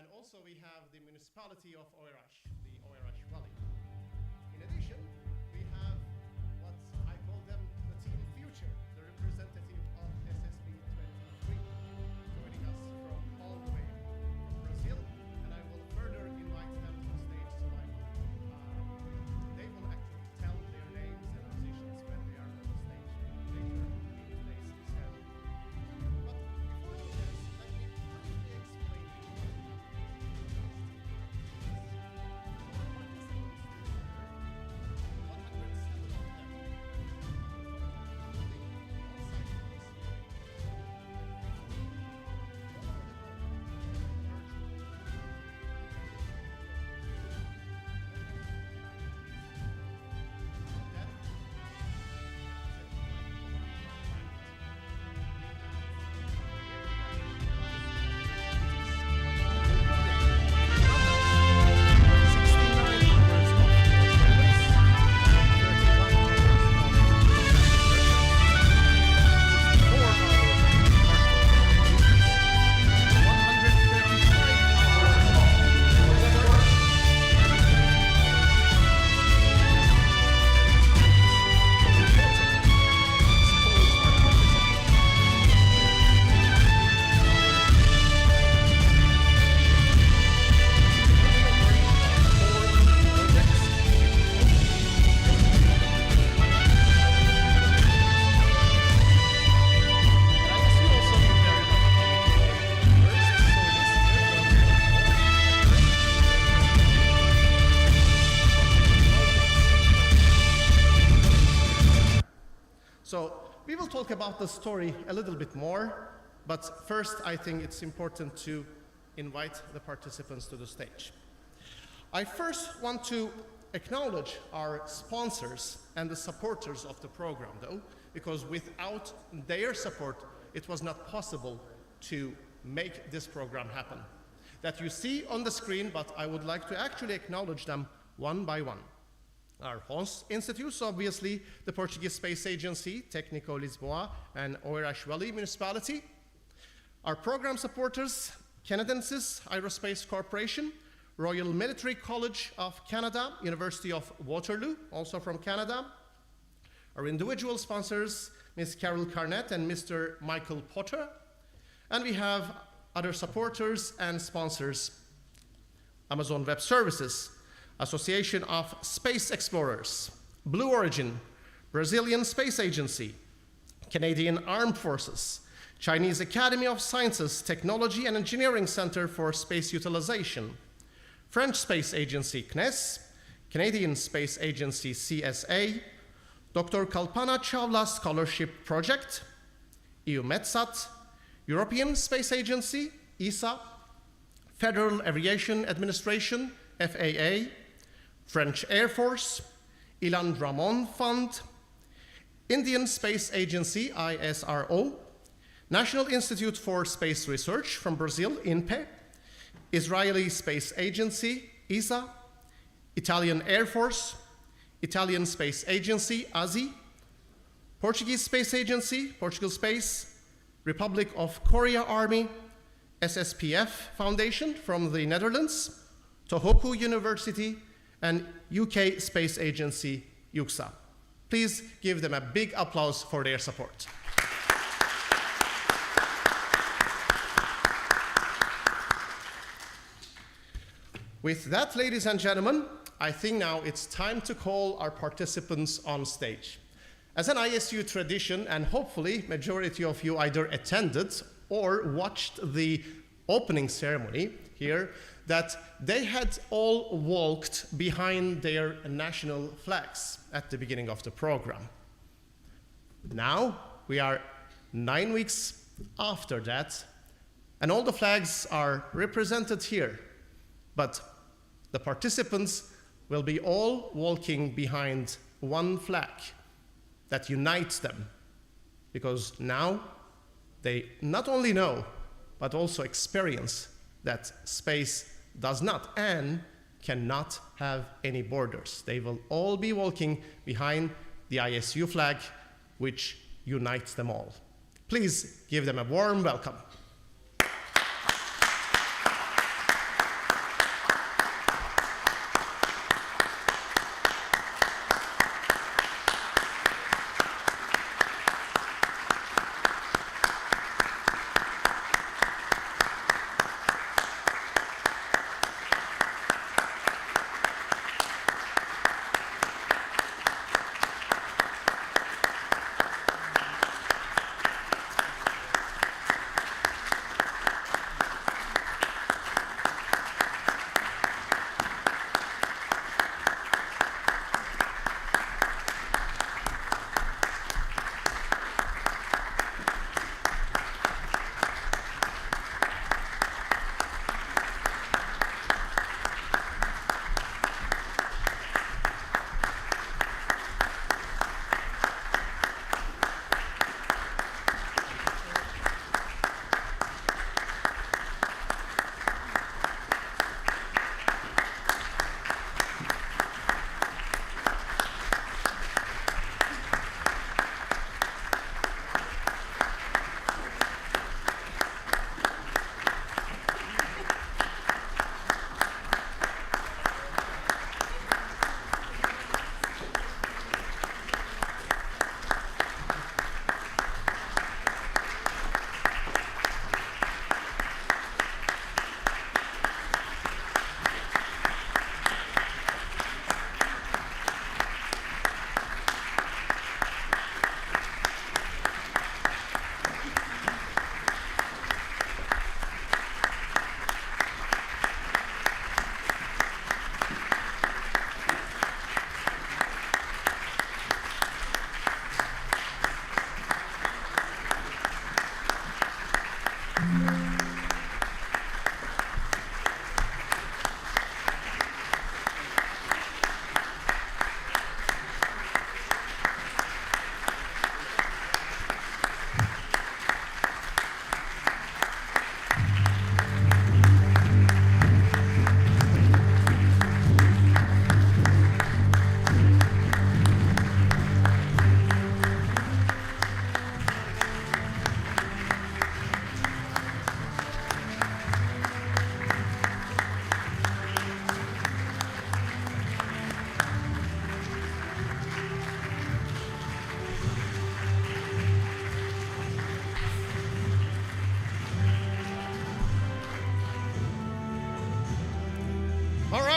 And also we have the municipality of OEIRAS, the OEIRAS Valley. In addition, we have what I call them the Team Future, the representative of SSP22, joining us from all the way from Brazil. And I will further invite them to the stage so they will actually tell their names and positions when they are on the stage later in today's ceremony. But before I do this, let me briefly explain to you So we will talk about the story a little bit more, but first I think it's important to invite the participants to the stage. I first want to acknowledge our sponsors and the supporters of the program, though, because without their support, it was not possible to make this program happen. That you see on the screen, but I would like to actually acknowledge them one by one. Our host institutes, obviously, the Portuguese Space Agency, Técnico Lisboa, and OEIRAS Valley Municipality. Our program supporters, Canadensis Aerospace Corporation, Royal Military College of Canada, University of Waterloo, also from Canada. Our individual sponsors, Ms. Carol Carnett and Mr. Michael Potter. And we have other supporters and sponsors, Amazon Web Services, Association of Space Explorers, Blue Origin, Brazilian Space Agency, Canadian Armed Forces, Chinese Academy of Sciences, Technology and Engineering Center for Space Utilization, French Space Agency CNES, Canadian Space Agency CSA, Dr. Kalpana Chawla Scholarship Project, EUMETSAT, European Space Agency, ESA, Federal Aviation Administration, FAA, French Air Force, Ilan Ramon Fund, Indian Space Agency, ISRO, National Institute for Space Research from Brazil, INPE, Israeli Space Agency, ESA, Italian Air Force, Italian Space Agency, ASI, Portuguese Space Agency, Portugal Space, Republic of Korea Army, SSPF Foundation from the Netherlands, Tohoku University, and UK Space Agency, UXA. Please give them a big applause for their support. With that, ladies and gentlemen, I think now it's time to call our participants on stage. As an ISU tradition, and hopefully majority of you either attended or watched the opening ceremony here, that they had all walked behind their national flags at the beginning of the program. Now, we are 9 weeks after that, and all the flags are represented here, but the participants will be all walking behind one flag that unites them, because now they not only know, but also experience that space does not and cannot have any borders. They will all be walking behind the ISU flag, which unites them all. Please give them a warm welcome.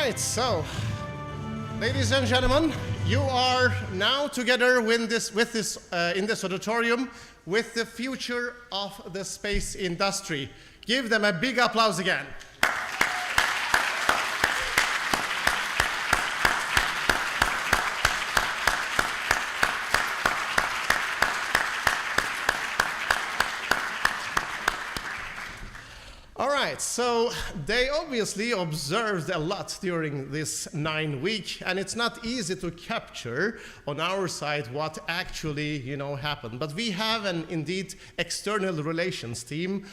right, so, ladies and gentlemen, you are now together in this auditorium with the future of the space industry. Give them a big applause again. All right, so they obviously observed a lot during this 9 weeks, and it's not easy to capture on our side what actually, happened. But we have an indeed external relations team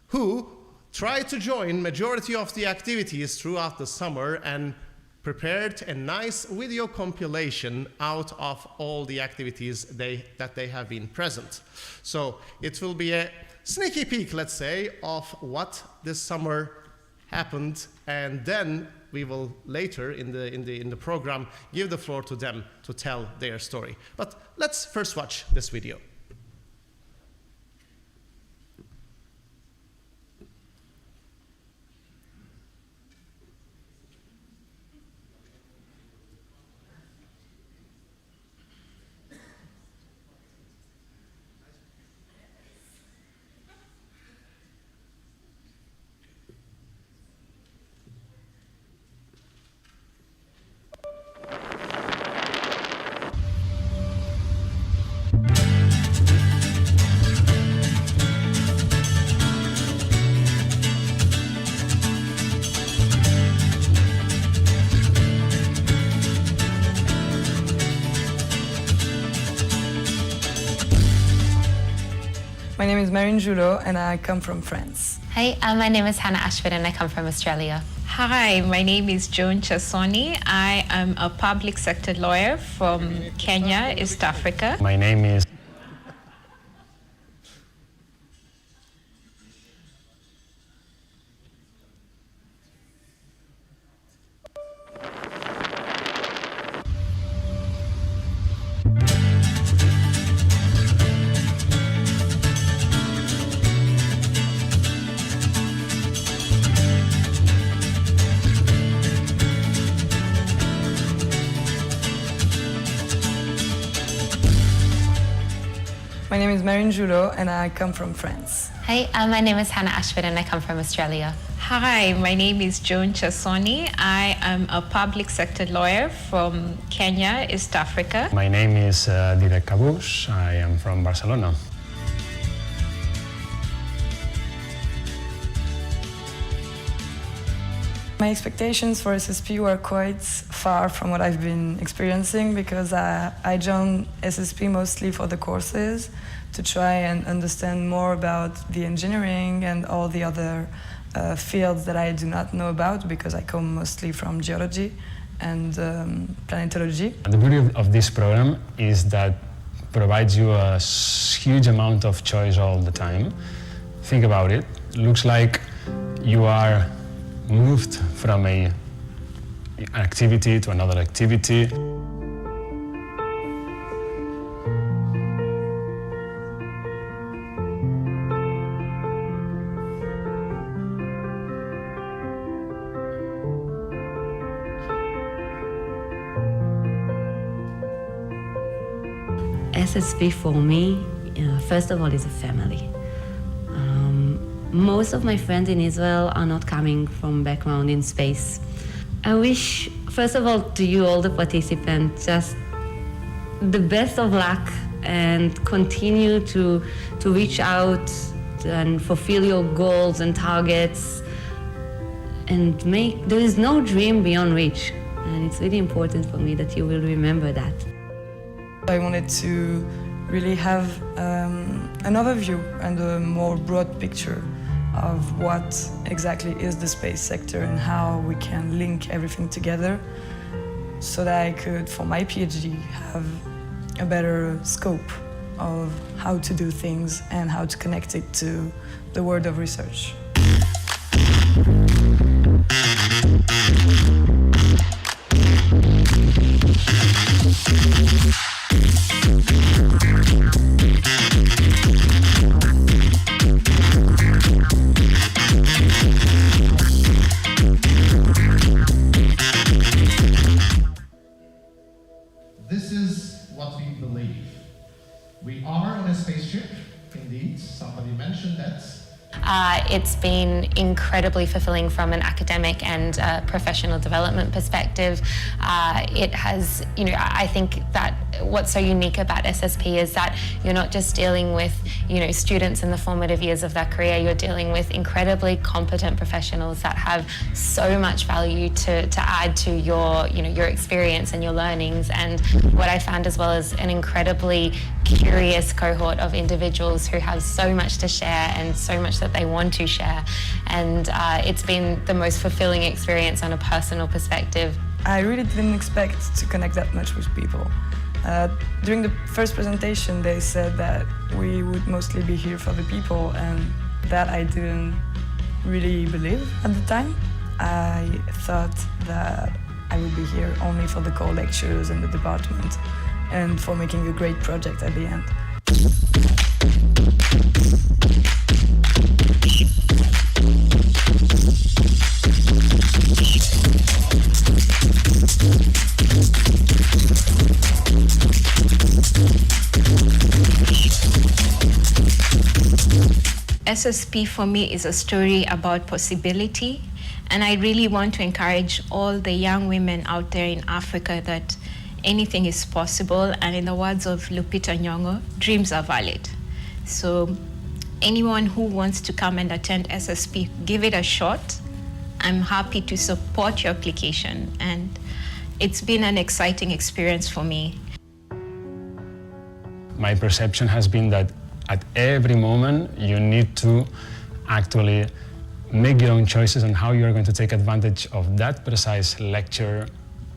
who tried to join majority of the activities throughout the summer and prepared a nice video compilation out of all the activities that they have been present. So it will be a sneaky peek, let's say, of what this summer happened, and then we will later in the program give the floor to them to tell their story. But let's first watch this video. My name is Marine Joulot and I come from France. Hi, my name is Hannah Ashford and I come from Australia. Hi, my name is Joan Chasoni. I am a public sector lawyer from Kenya, East Africa. My name is My name is Marine Joulot and I come from France. Hi, my name is Hannah Ashford and I come from Australia. Hi, my name is Joan Chasoni. I am a public sector lawyer from Kenya, East Africa. My name is Didac Cabús. I am from Barcelona. My expectations for SSP were quite far from what I've been experiencing because I joined SSP mostly for the courses to try and understand more about the engineering and all the other fields that I do not know about because I come mostly from geology and planetology. The beauty of this program is that provides you a huge amount of choice all the time. Think about it. Looks like you are moved from an activity to another activity. SSP for me, first of all, is a family. Most of my friends in Israel are not coming from background in space. I wish, first of all, to you, all the participants, just the best of luck and continue to reach out and fulfill your goals and targets and there is no dream beyond reach. And it's really important for me that you will remember that. I wanted to really have an overview and a more broad picture of what exactly is the space sector and how we can link everything together so that I could, for my PhD, have a better scope of how to do things and how to connect it to the world of research. spaceship, indeed. Somebody mentioned that. It's been incredibly fulfilling from an academic and professional development perspective. It has, I think that what's so unique about SSP is that you're not just dealing with, students in the formative years of their career, you're dealing with incredibly competent professionals that have so much value to add to your, your experience and your learnings. And what I found as well is an incredibly curious cohort of individuals who have so much to share and so much that they want to share. And it's been the most fulfilling experience on a personal perspective. I really didn't expect to connect that much with people. During the first presentation, they said that we would mostly be here for the people, and that I didn't really believe at the time. I thought that I would be here only for the core lectures and the department, and for making a great project at the end. SSP for me is a story about possibility, and I really want to encourage all the young women out there in Africa that anything is possible, and in the words of Lupita Nyong'o, dreams are valid. So anyone who wants to come and attend SSP, give it a shot. I'm happy to support your application, and it's been an exciting experience for me. My perception has been that at every moment you need to actually make your own choices on how you're going to take advantage of that precise lecture,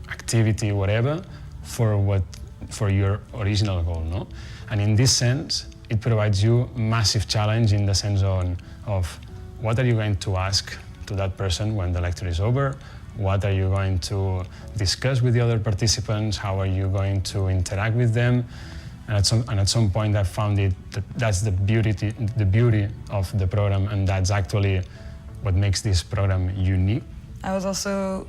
activity, whatever, for your original goal, no? And in this sense, it provides you massive challenge in the sense of what are you going to ask to that person when the lecture is over? What are you going to discuss with the other participants? How are you going to interact with them? And at some point I found that's the beauty of the program, and that's actually what makes this program unique. I was also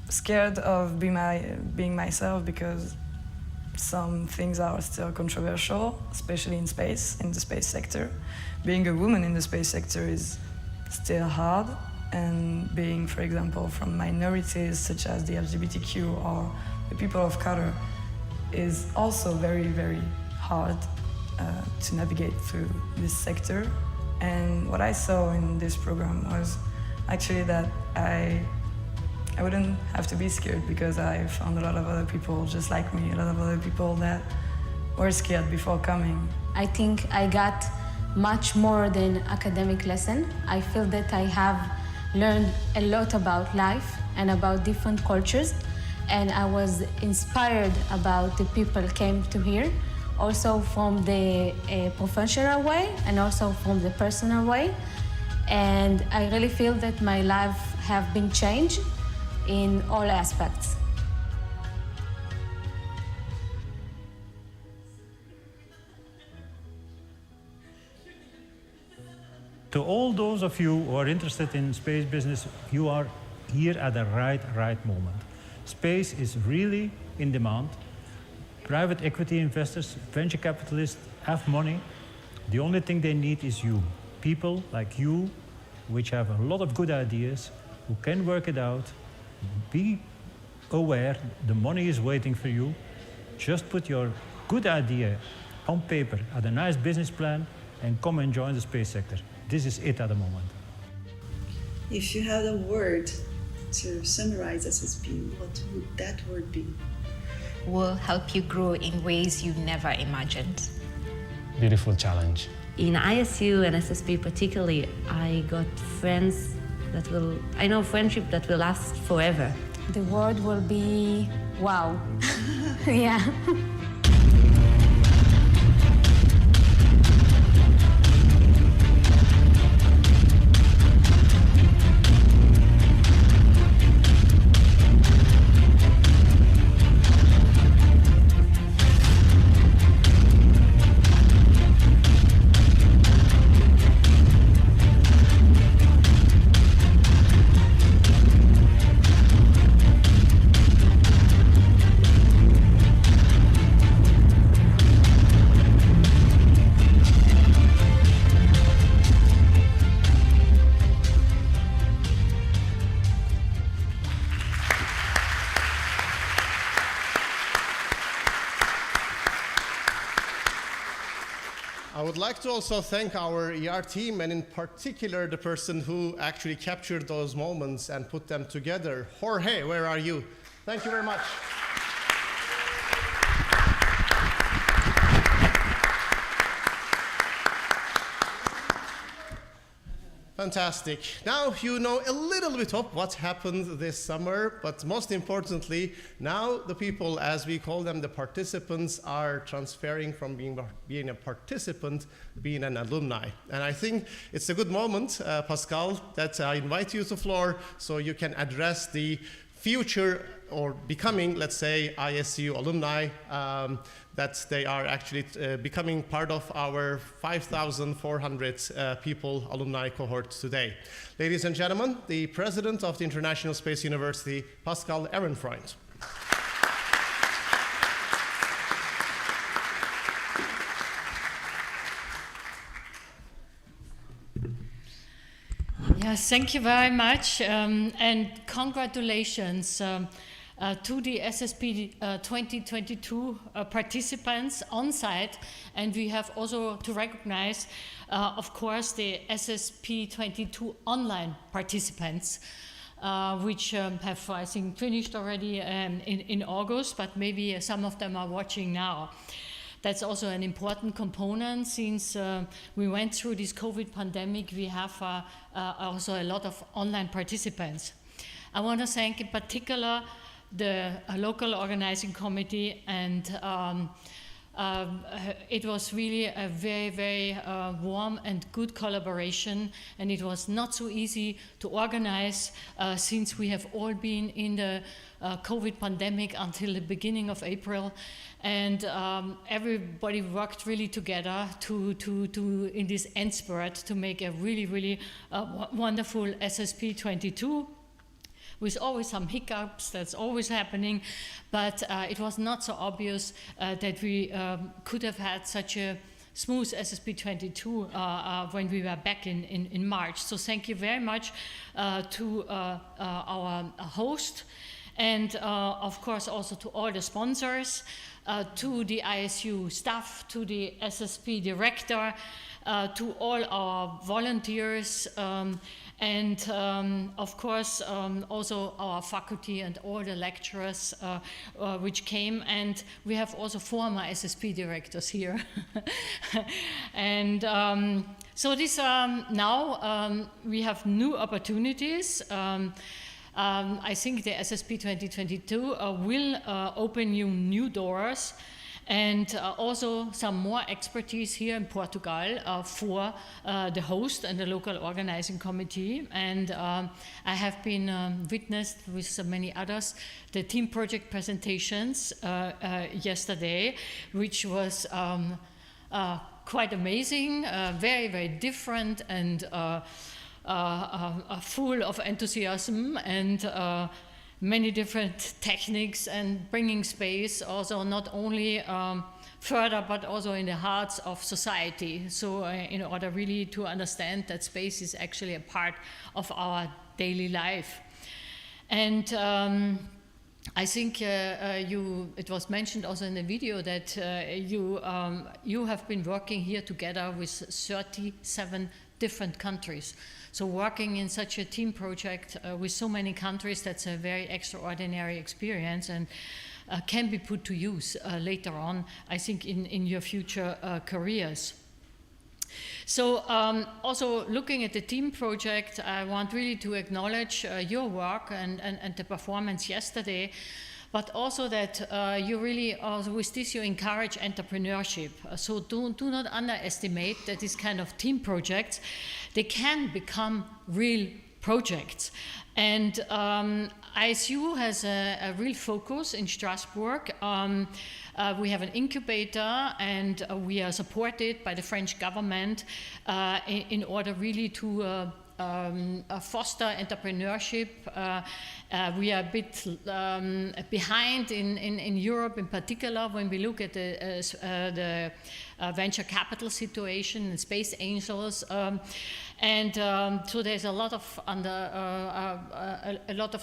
scared of being myself, because some things are still controversial, especially in the space sector. Being a woman in the space sector is still hard, and being, for example, from minorities such as the LGBTQ or the people of color is also very, very hard to navigate through this sector. And what I saw in this program was actually that I wouldn't have to be scared, because I found a lot of other people just like me, a lot of other people that were scared before coming. I think I got much more than academic lesson. I feel that I have learned a lot about life and about different cultures, and I was inspired about the people came to here, also from the professional way and also from the personal way. And I really feel that my life have been changed in all aspects. To all those of you who are interested in space business, you are here at the right moment. Space is really in demand. Private equity investors, venture capitalists have money. The only thing they need is you. People like you, which have a lot of good ideas, who can work it out. Be aware, the money is waiting for you. Just put your good idea on paper at a nice business plan and come and join the space sector. This is it at the moment. If you had a word to summarize SSP, what would that word be? Will help you grow in ways you never imagined. Beautiful challenge. In ISU and SSP particularly, I got friends I know friendship that will last forever. The word will be wow. Yeah. I would like to also thank our ER team, and in particular the person who actually captured those moments and put them together. Jorge, where are you? Thank you very much. Fantastic. Now you know a little bit of what happened this summer, but most importantly, now the people, as we call them, the participants, are transferring from being a participant, being an alumni. And I think it's a good moment, Pascal, that I invite you to the floor so you can address the future or becoming, let's say, ISU alumni, that they are actually becoming part of our 5,400 people alumni cohort today. Ladies and gentlemen, the president of the International Space University, Pascal Ehrenfreund. Yes, thank you very much, and congratulations to the SSP 2022 participants on site, and we have also to recognize, of course, the SSP 22 online participants, which have, I think, finished already in August, but maybe some of them are watching now. That's also an important component since we went through this COVID pandemic. We have also a lot of online participants. I want to thank in particular the local organizing committee, and it was really a very, very warm and good collaboration, and it was not so easy to organize since we have all been in the COVID pandemic until the beginning of April, and everybody worked really together to in this end spurt to make a really, really wonderful SSP 22. With always some hiccups, that's always happening, but it was not so obvious that we could have had such a smooth SSP 22 when we were back in March. So thank you very much to our host, and of course also to all the sponsors, to the ISU staff, to the SSP director, to all our volunteers, and of course also our faculty and all the lecturers which came, and we have also former SSP directors here. And so this now we have new opportunities. I think the SSP 2022 will open you new doors, and also some more expertise here in Portugal for the host and the local organizing committee. And I have been witnessed with so many others the team project presentations yesterday, which was quite amazing, very, very different, and full of enthusiasm and many different techniques, and bringing space also not only further but also in the hearts of society. So in order really to understand that space is actually a part of our daily life. And I think it was mentioned also in the video that you have been working here together with 37 different countries. So working in such a team project with so many countries, that's a very extraordinary experience, and can be put to use later on, I think, in your future careers. So also looking at the team project, I want really to acknowledge your work and the performance yesterday, but also that you really, with this you encourage entrepreneurship. So do not underestimate that this kind of team projects, they can become real projects. And ISU has a real focus in Strasbourg. We have an incubator, and we are supported by the French government in order really to foster entrepreneurship. We are a bit behind in Europe in particular when we look at the venture capital situation and space angels. And so there's a lot of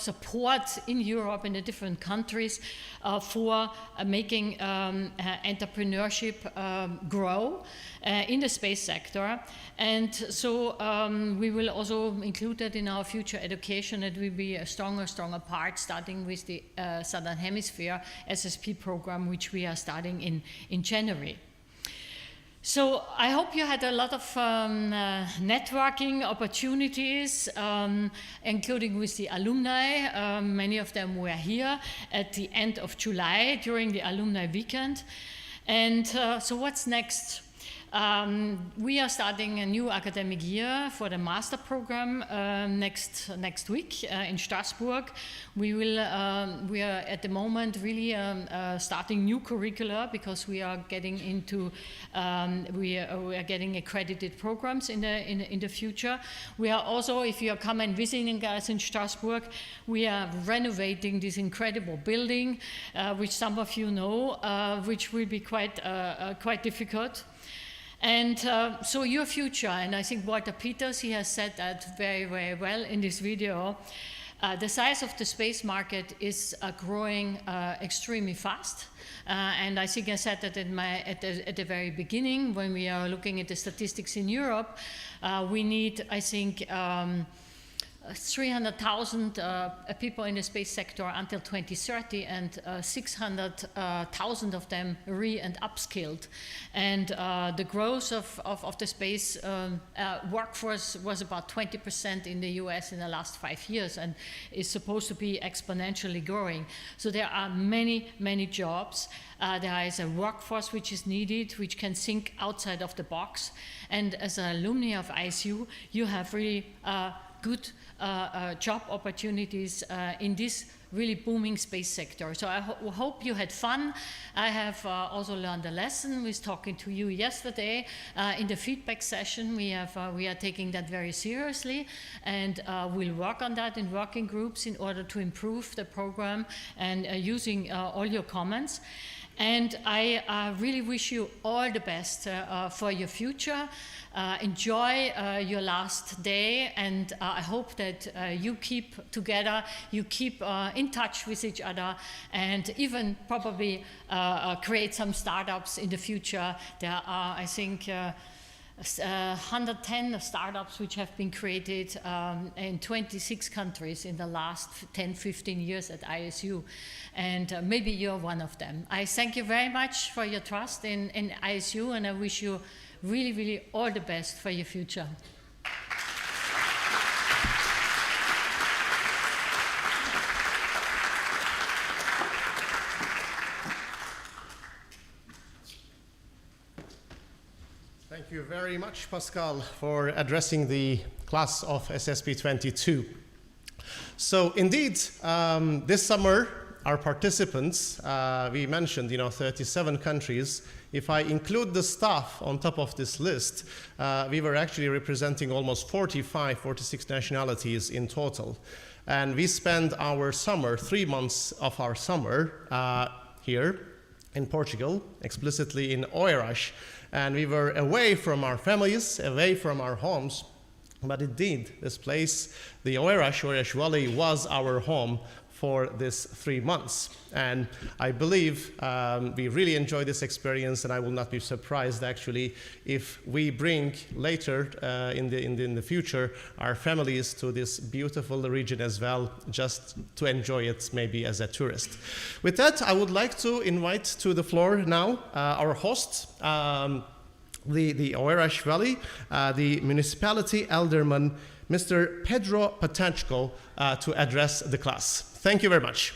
support in Europe in the different countries for making entrepreneurship grow in the space sector. And so we will also include that in our future education. It will be a stronger part, starting with the Southern Hemisphere SSP program, which we are starting in January. So I hope you had a lot of networking opportunities, including with the alumni. Many of them were here at the end of July during the alumni weekend. And so what's next? We are starting a new academic year for the master program next week in Strasbourg. We are at the moment really starting new curricula, because we are getting into we are getting accredited programs in the future. We are also, if you are coming visiting us in Strasbourg, we are renovating this incredible building, which some of you know, which will be quite difficult. And so your future, and I think Walter Peters, he has said that very, very well in this video, the size of the space market is growing extremely fast. And I think I said that at the very beginning, when we are looking at the statistics in Europe, we need, I think, 300,000 people in the space sector until 2030, and 600,000 of them and upskilled. And the growth of the space workforce was about 20% in the US in the last 5 years, and is supposed to be exponentially growing. So there are many jobs. There is a workforce which is needed, which can think outside of the box. And as an alumni of ISU, you have really good job opportunities in this really booming space sector. So I hope you had fun. I have also learned a lesson with talking to you yesterday in the feedback session. We are taking that very seriously, and we'll work on that in working groups in order to improve the program, and using all your comments. And I really wish you all the best for your future. Enjoy your last day, and I hope that you keep together, you keep in touch with each other, and even probably create some startups in the future. There are, I think, 110 startups which have been created in 26 countries in the last 10-15 years at ISU, and maybe you're one of them. I thank you very much for your trust in ISU, and I wish you really all the best for your future. Thank you very much, Pascal, for addressing the class of SSP22. So indeed, this summer, our participants, we mentioned, 37 countries. If I include the staff on top of this list, we were actually representing almost 46 nationalities in total. And we spent our summer, 3 months of our summer here in Portugal, explicitly in OEIRAS. And we were away from our families, away from our homes. But indeed, this place, the OEIRAS Valley, was our home for this 3 months. And I believe we really enjoyed this experience, and I will not be surprised actually if we bring later in the future our families to this beautiful region as well, just to enjoy it maybe as a tourist. With that, I would like to invite to the floor now our host, the OEIRAS Valley, the municipality alderman, Mr. Pedro Patachko, to address the class. Thank you very much.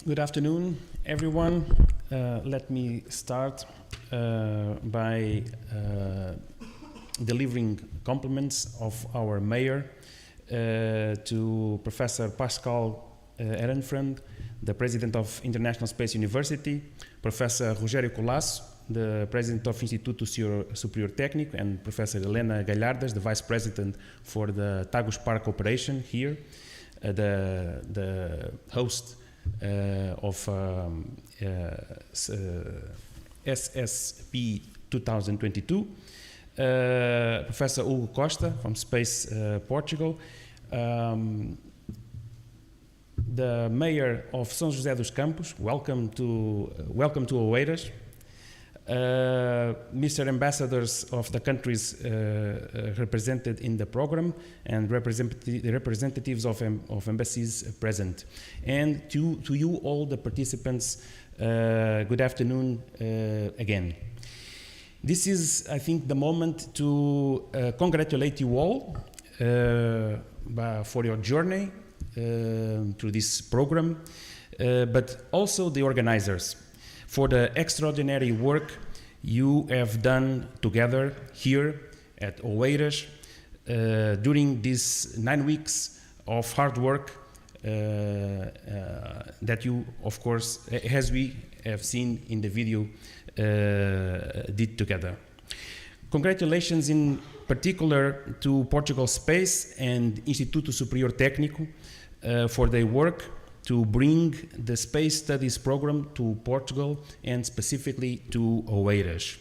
Good afternoon, everyone. Let me start by delivering compliments of our mayor to Professor Pascal Ehrenfriend, the president of International Space University, Professor Rogério Colasso, the president of Instituto Superior Técnico, and Professor Helena Galhardas, the vice president for the Tagus Park operation here, the host of SSP22, Professor Hugo Costa from Space Portugal, the mayor of São José dos Campos, welcome to OEIRAS, Mr. Ambassadors of the countries represented in the program, and representatives of embassies present. And to you all the participants, good afternoon again. This is, I think, the moment to congratulate you all for your journey through this program, but also the organizers for the extraordinary work you have done together here at OEIRAS during these 9 weeks of hard work that you, of course, as we have seen in the video, did together. Congratulations in particular to Portugal Space and Instituto Superior Técnico for their work to bring the space studies program to Portugal and specifically to OEIRAS.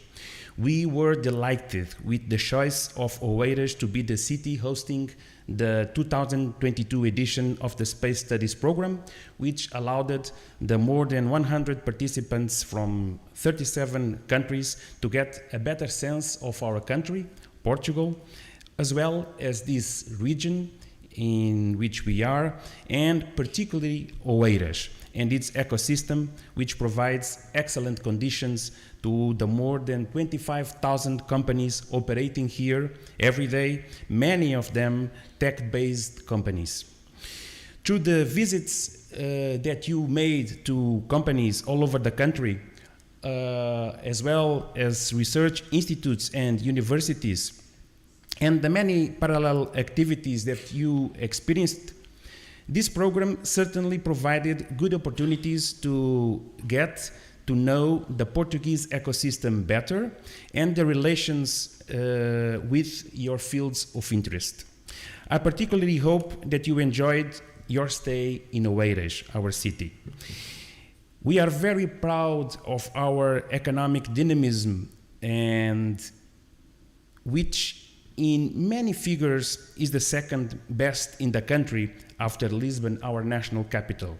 We were delighted with the choice of OEIRAS to be the city hosting the 2022 edition of the Space Studies program, which allowed the more than 100 participants from 37 countries to get a better sense of our country, Portugal, as well as this region in which we are, and particularly OEIRAS and its ecosystem, which provides excellent conditions to the more than 25,000 companies operating here every day, many of them tech-based companies. Through the visits that you made to companies all over the country, as well as research institutes and universities, and the many parallel activities that you experienced, this program certainly provided good opportunities to get to know the Portuguese ecosystem better and the relations with your fields of interest. I particularly hope that you enjoyed your stay in OEIRAS, our city. We are very proud of our economic dynamism, and which in many figures is the second best in the country after Lisbon, our national capital.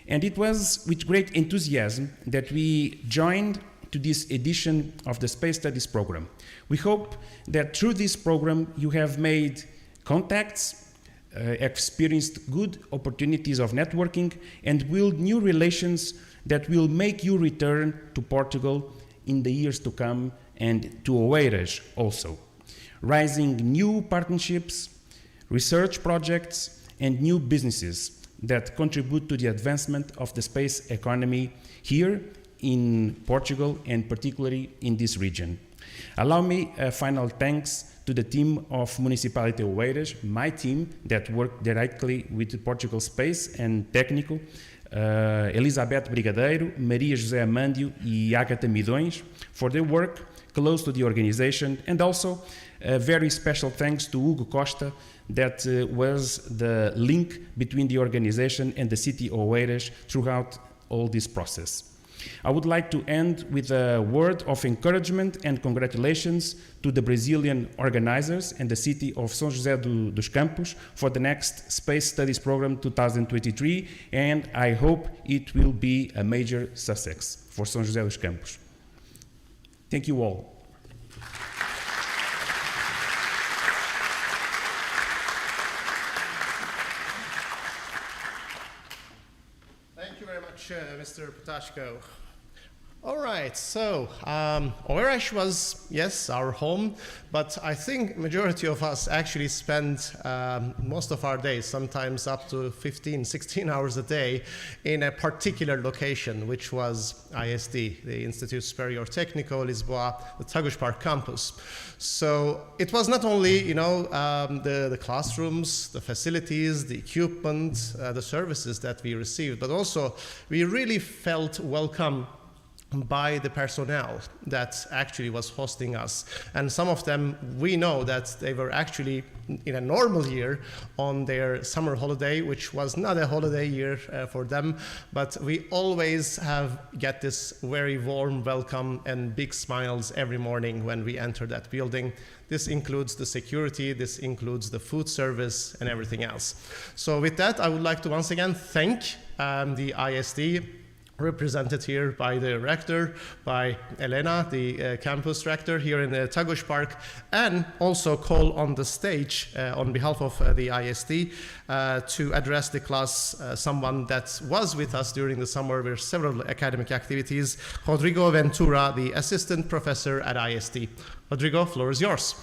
And it was with great enthusiasm that we joined to this edition of the Space Studies program. We hope that through this program you have made contacts, experienced good opportunities of networking, and build new relations that will make you return to Portugal in the years to come, and to OEIRAS also, raising new partnerships, research projects, and new businesses that contribute to the advancement of the space economy here in Portugal and particularly in this region. Allow me a final thanks to the team of Municipality OEIRAS, my team that worked directly with Portugal Space and Técnico, Elizabeth Brigadeiro, Maria José Amandio e Ágata Midões for their work close to the organization, and also a very special thanks to Hugo Costa that was the link between the organization and the city of OEIRAS throughout all this process. I would like to end with a word of encouragement and congratulations to the Brazilian organizers and the city of São José dos Campos for the next Space Studies Program 2023, and I hope it will be a major success for São José dos Campos. Thank you all. Thank you very much, Mr. Potashko. All right, so OEIRAS was, yes, our home, but I think majority of us actually spend most of our days, sometimes up to 15, 16 hours a day, in a particular location, which was ISD, the Instituto Superior Técnico Lisboa, the Tagus Park campus. So it was not only, you know, the classrooms, the facilities, the equipment, the services that we received, but also we really felt welcome by the personnel that actually was hosting us. And some of them, we know that they were actually in a normal year on their summer holiday, which was not a holiday year for them, but we always get this very warm welcome and big smiles every morning when we enter that building. This includes the security, this includes the food service and everything else. So with that, I would like to once again thank the ISD, represented here by the rector, by Elena, the campus rector here in the Tagus Park, and also call on the stage on behalf of the ISD to address the class someone that was with us during the summer with several academic activities, Rodrigo Ventura, the assistant professor at ISD. Rodrigo, floor is yours.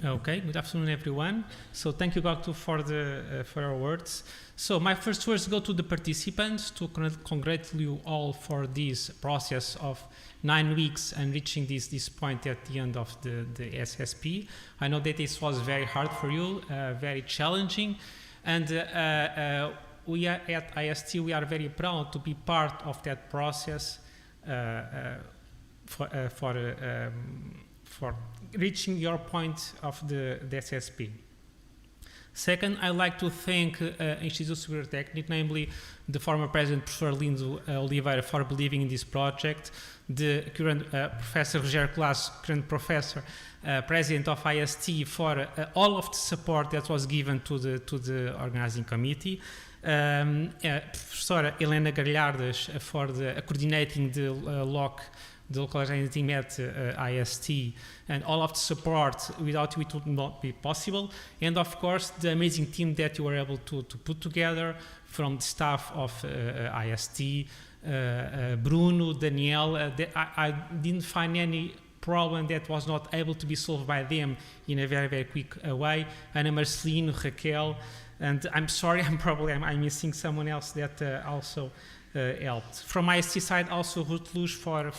Okay, good afternoon, everyone. So thank you, Gokto, for your words. So my first words go to the participants to congratulate you all for this process of 9 weeks and reaching this point at the end of the SSP. I know that this was very hard for you, very challenging, and we are at IST, we are very proud to be part of that process for reaching your point of the SSP. Second, I'd like to thank Instituto Superior Técnico, namely the former President, Professor Lindo Oliveira, for believing in this project, the current Professor Rogério Colasso, current Professor, President of IST, for all of the support that was given to the organizing committee, Professor Helena Galhardas for coordinating the localizing team at IST, and all of the support. Without you it would not be possible, and of course the amazing team that you were able to put together from the staff of IST, Bruno, Daniel. I didn't find any problem that was not able to be solved by them in a very, very quick way. Ana Marcelino, Raquel, and I'm sorry, I'm missing someone else that also helped. From IST side, also Ruth Luz for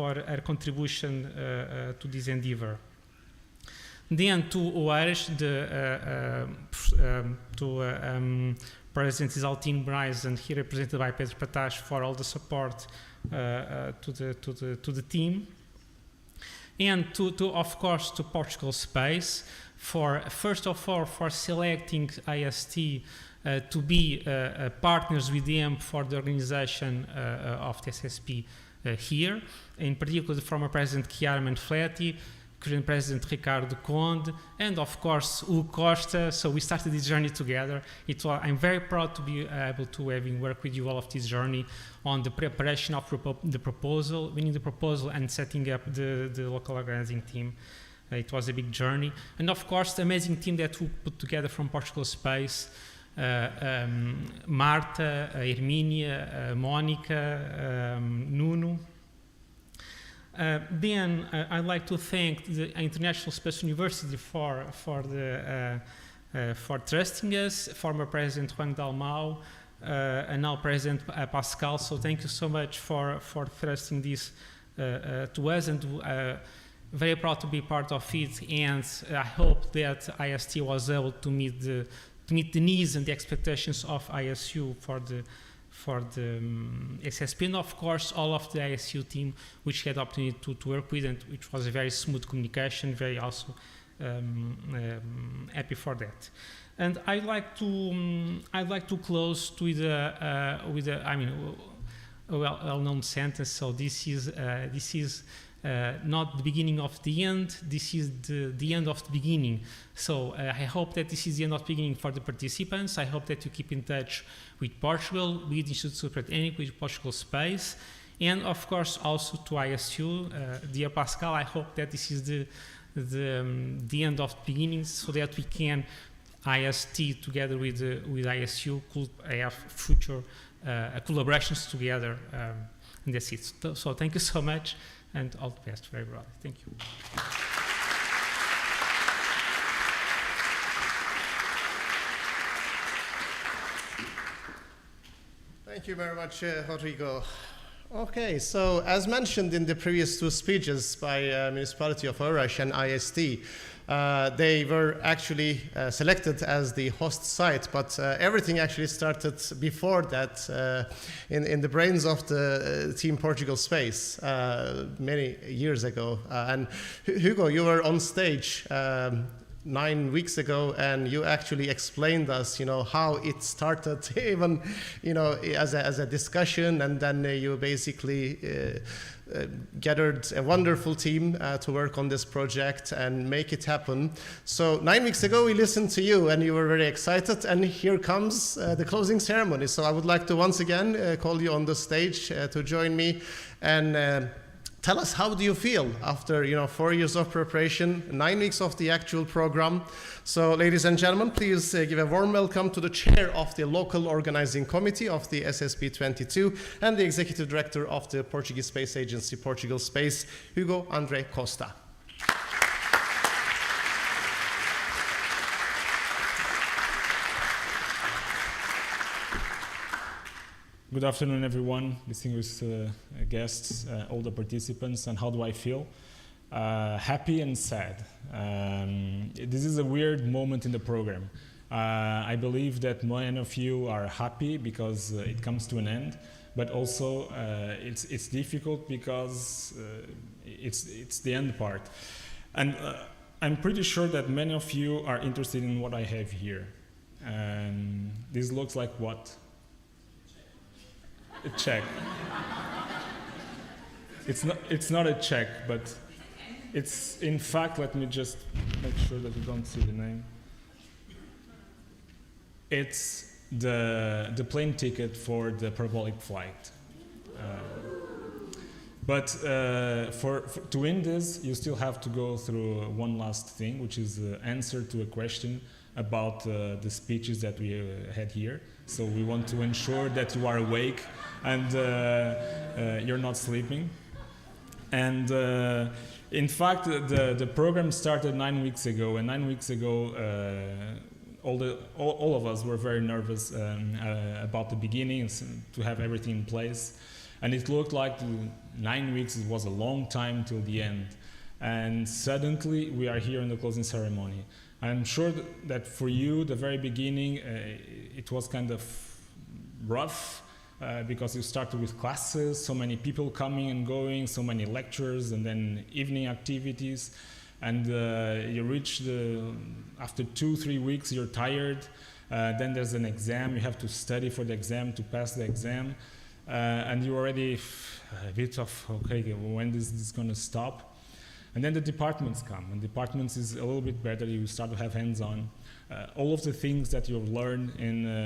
her contribution to this endeavor. Then to OEIRAS, President Isaltino Braz, and here represented by Pedro Patash, for all the support to the team. And of course to Portugal Space for first of all for selecting IST to be partners with them for the organization of the SSP here, in particular the former President Chiara Manfletti, current President Ricardo Conde, and of course Hugo Costa. So we started this journey together. I'm very proud to be able to having worked with you all of this journey on the preparation of the proposal, winning the proposal, and setting up the local organizing team. It was a big journey, and of course the amazing team that we put together from Portugal Space. Marta, Hermínia, Mónica, Nuno. Then I'd like to thank the International Space University for trusting us, former President Juan Dalmau, and now President Pascal. So thank you so much for trusting this to us, and very proud to be part of it. And I hope that IST was able to meet the needs and the expectations of ISU for the SSP, and of course all of the ISU team which had the opportunity to work with, and which was a very smooth communication, very also happy for that. And I'd like to close with a well-known sentence. So this is not the beginning of the end, this is the end of the beginning. So I hope that this is the end of the beginning for the participants. I hope that you keep in touch with Portugal, with Instituto Superior Técnico, with Portugal Space, and of course also to ISU. Dear Pascal, I hope that this is the end of the beginning, so that we can, IST together with ISU, could have future collaborations together, and that's it. So thank you so much, and all the best, very broadly. Thank you. Thank you very much, Rodrigo. Okay, so as mentioned in the previous two speeches by Municipality of OEIRAS and IST, they were actually selected as the host site, but everything actually started before that in the brains of the Team Portugal Space many years ago. And Hugo, you were on stage 9 weeks ago, and you actually explained us, how it started, even, as a discussion, and then you basically gathered a wonderful team to work on this project and make it happen. So 9 weeks ago, we listened to you, and you were very excited, and here comes the closing ceremony. So I would like to once again call you on the stage to join me, and tell us, how do you feel after 4 years of preparation, 9 weeks of the actual program? So, ladies and gentlemen, please give a warm welcome to the chair of the local organizing committee of the SSP22 and the executive director of the Portuguese Space Agency, Portugal Space, Hugo André Costa. Good afternoon, everyone, distinguished guests, all the participants, and how do I feel? Happy and sad. This is a weird moment in the program. I believe that many of you are happy because it comes to an end, but also it's difficult because it's the end part. And I'm pretty sure that many of you are interested in what I have here. This looks like what? A check. It's not a check, but it's, in fact, let me just make sure that you don't see the name. It's the plane ticket for the parabolic flight. But to win this, you still have to go through one last thing, which is the answer to a question about the speeches that we had here. So we want to ensure that you are awake and you're not sleeping. And in fact, the program started 9 weeks ago, and 9 weeks ago, all of us were very nervous about the beginning, to have everything in place. And it looked like 9 weeks was a long time till the end. And suddenly, we are here in the closing ceremony. I'm sure that for you, the very beginning, it was kind of rough because you started with classes, so many people coming and going, so many lectures, and then evening activities. And you reach after 2-3 weeks, you're tired. Then there's an exam, you have to study for the exam to pass the exam. And you're already a bit of, okay, when is this going to stop? And then the departments come, and departments is a little bit better. You start to have hands-on. All of the things that you've learned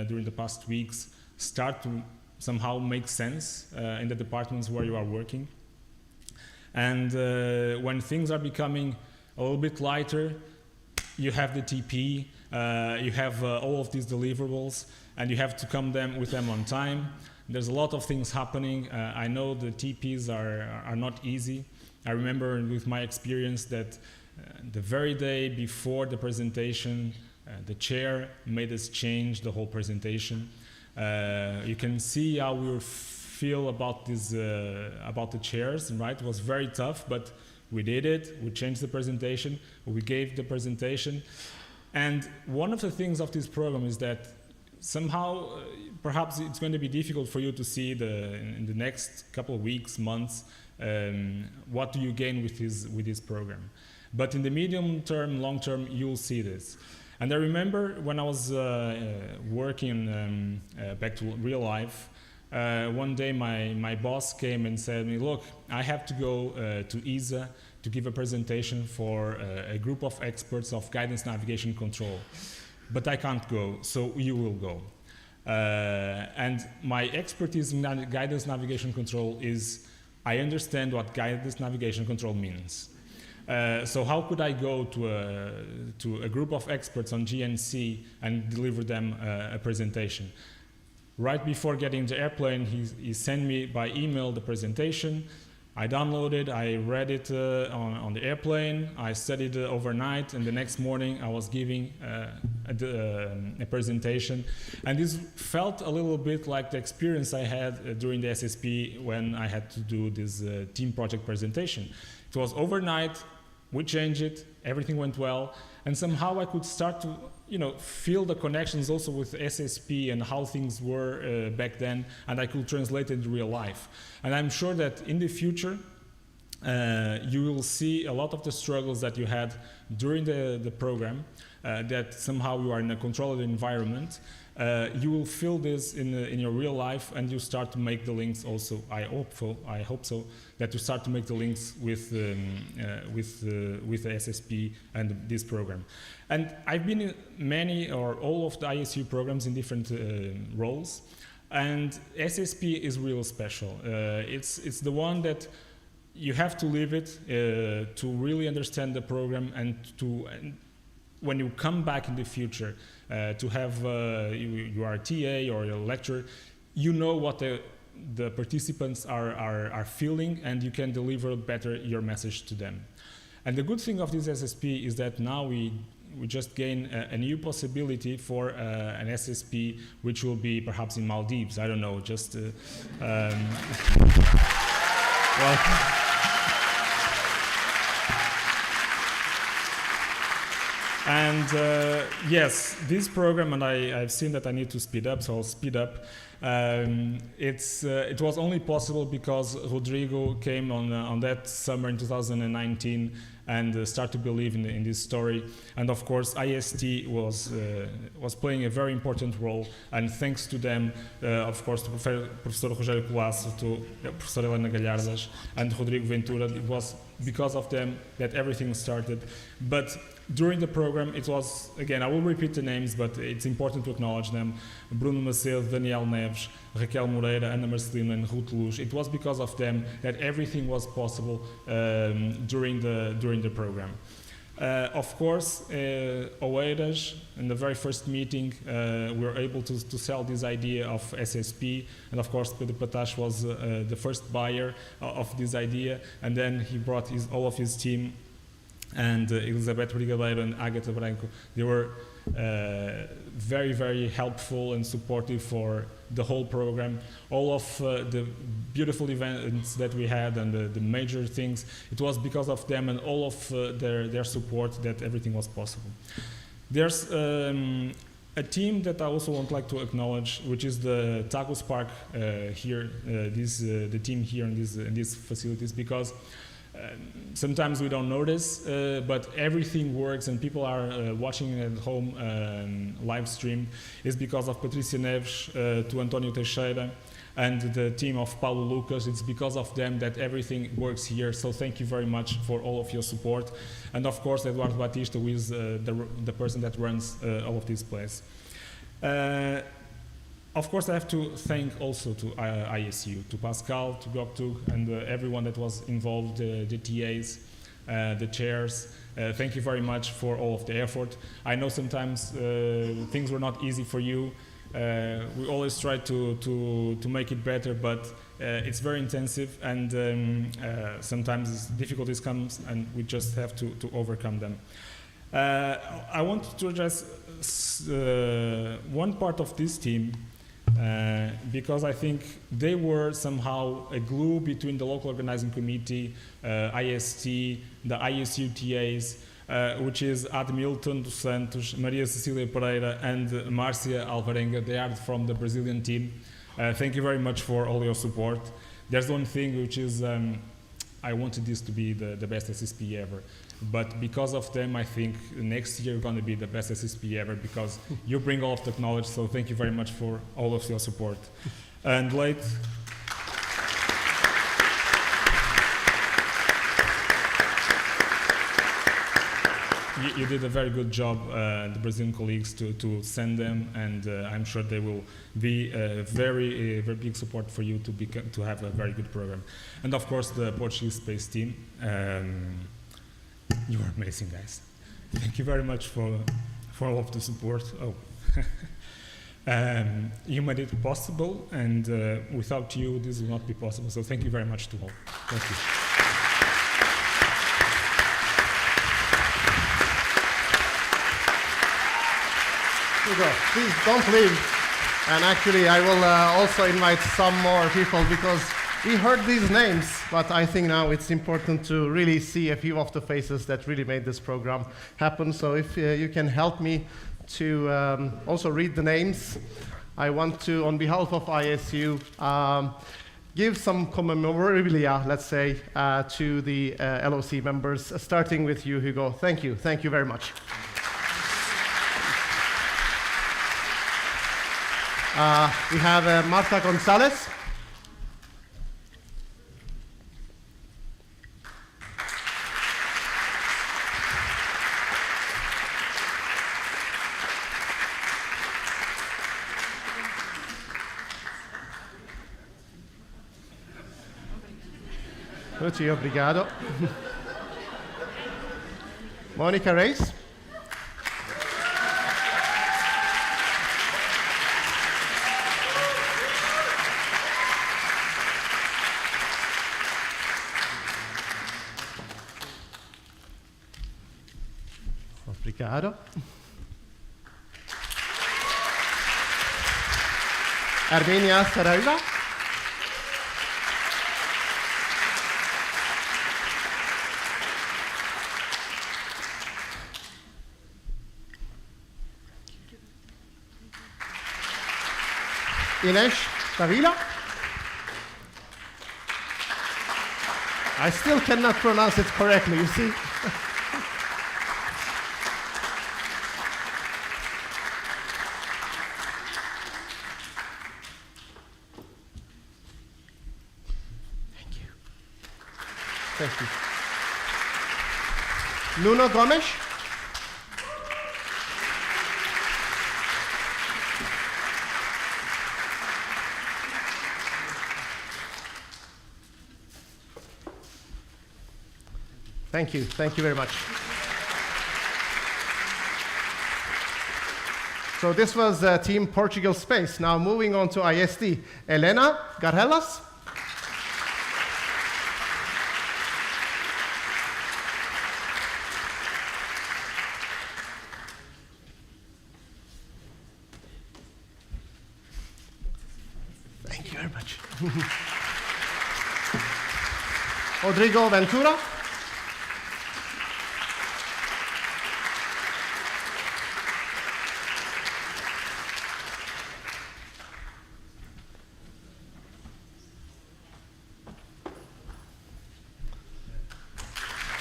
during the past weeks start to somehow make sense in the departments where you are working. And when things are becoming a little bit lighter, you have the TP, you have all of these deliverables, and you have to come with them on time. There's a lot of things happening. I know the TPs are not easy. I remember with my experience that the very day before the presentation, the chair made us change the whole presentation. You can see how we feel about about the chairs, right? It was very tough, but we did it. We changed the presentation. We gave the presentation. And one of the things of this program is that somehow, perhaps it's going to be difficult for you to see in the next couple of weeks, months, what do you gain with this program. But in the medium term, long term, you'll see this. And I remember when I was working back to real life, one day my boss came and said to me, look, I have to go to ESA to give a presentation for a group of experts of guidance, navigation, control. But I can't go, so you will go. And my expertise in guidance, navigation, control is I understand what guidance, navigation, control means. So how could I go to a group of experts on GNC and deliver them a presentation? Right before getting the airplane, he sent me by email the presentation. I downloaded, I read it on the airplane, I studied overnight, and the next morning I was giving a presentation. And this felt a little bit like the experience I had during the SSP when I had to do this team project presentation. It was overnight, we changed it, everything went well, and somehow I could start to feel the connections also with SSP and how things were back then, and I could translate it in real life. And I'm sure that in the future, you will see a lot of the struggles that you had during the program, that somehow you are in a controlled environment. You will feel this in your real life, and you start to make the links also. I hope so, that you start to make the links with the SSP and this program. And I've been in many or all of the ISU programs in different roles, and SSP is real special. It's the one that you have to live it to really understand the program, and when you come back in the future to have you are a TA or a lecturer, you know what the participants are feeling, and you can deliver better your message to them. And the good thing of this SSP is that now we just gain a new possibility for an SSP, which will be perhaps in Maldives. I don't know, just well. And yes, this program, and I've seen that I need to speed up, so I'll speed up. It was only possible because Rodrigo came on that summer in 2019 and started to believe in this story. And of course, IST was playing a very important role, and thanks to them, of course, to Professor Rogério Colasso, to Professor Helena Galhardas, and Rodrigo Ventura, it was because of them that everything started. But during the program, it was, again, I will repeat the names, but it's important to acknowledge them: Bruno Macedo, Daniel Neves, Raquel Moreira, Ana Marcelina, and Ruth Luz. It was because of them that everything was possible during the program. Of course, OEIRAS, in the very first meeting, we were able to sell this idea of SSP, and of course Pedro Patash was the first buyer of this idea, and then he brought all of his team, and Elizabeth Brigadeiro and Agatha Branco. They were very, very helpful and supportive for the whole program. All of the beautiful events that we had and the major things, it was because of them and all of their support that everything was possible. There's a team that I also would like to acknowledge, which is the Tagus Park here, the team here in these facilities, because sometimes we don't notice, but everything works and people are watching at home live stream is because of Patricia Neves, to Antonio Teixeira, and the team of Paulo Lucas. It's because of them that everything works here. So thank you very much for all of your support. And of course, Eduardo Batista, who is the person that runs all of this place. Of course, I have to thank also to ISU, to Pascal, to Goktug, and everyone that was involved, the TAs, the chairs. Thank you very much for all of the effort. I know sometimes things were not easy for you. We always try to make it better, but it's very intensive, and sometimes difficulties come, and we just have to overcome them. I want to address one part of this team, because I think they were somehow a glue between the local organizing committee, IST, the ISU TAs, which is Admilton dos Santos, Maria Cecília Pereira, and Márcia Alvarenga. They are from the Brazilian team. Thank you very much for all your support. There's one thing, which is I wanted this to be the best SSP ever. But because of them, I think next year going to be the best SSP ever, because you bring all of that knowledge. So thank you very much for all of your support. And late. You did a very good job, the Brazilian colleagues, to send them, and I'm sure they will be very big support for you to have a very good program. And of course, the Portuguese space team. You are amazing, guys. Thank you very much for all of the support. Oh. You made it possible, and without you, this would not be possible. So thank you very much to all. Thank you. Hugo, please don't leave. And actually, I will also invite some more people because we heard these names, but I think now it's important to really see a few of the faces that really made this program happen. So if you can help me to also read the names, I want to, on behalf of ISU, give some memorabilia, let's say, to the LOC members, starting with you, Hugo. Thank you very much. We have Marta Gonzalez. Muito obrigado. Monica Reis. Obrigado. Armenia Saraiva. Ines Davila. I still cannot pronounce it correctly, you see. Thank you. Nuno Gomes. Thank you very much. So this was Team Portugal Space. Now moving on to ISD. Elena Garhelas. Thank you very much. Rodrigo Ventura.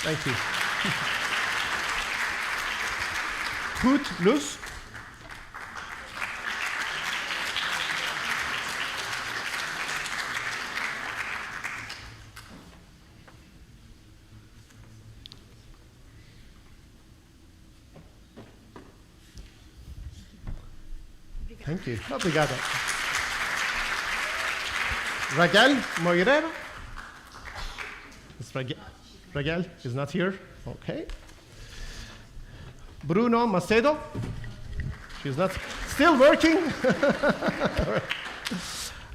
Thank you. Hoot Luz. Thank you. Obrigado. Raquel Moirera. Raquel is not here. Okay. Bruno Macedo. She's not still working.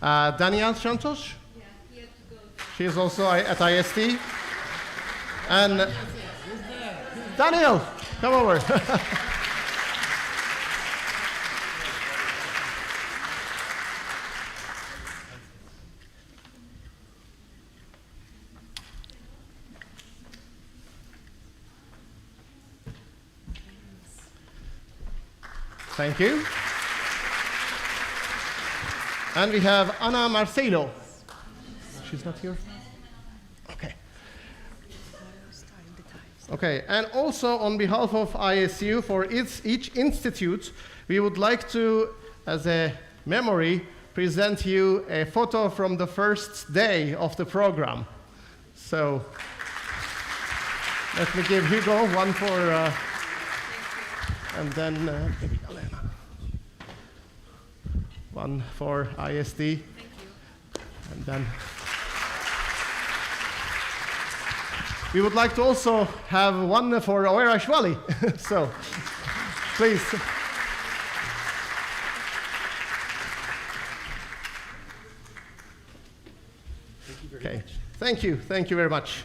Danielle Santos. She is also at IST. And Daniel, come over. Thank you. And we have Ana Marcelo. She's not here? Okay. Okay, and also on behalf of ISU, for each institute, we would like to, as a memory, present you a photo from the first day of the program. So, let me give Hugo one for, and then maybe Elena. One for ISD. Thank you. And then we would like to also have one for OEIRAS Valley. So, please. Okay, thank you very much.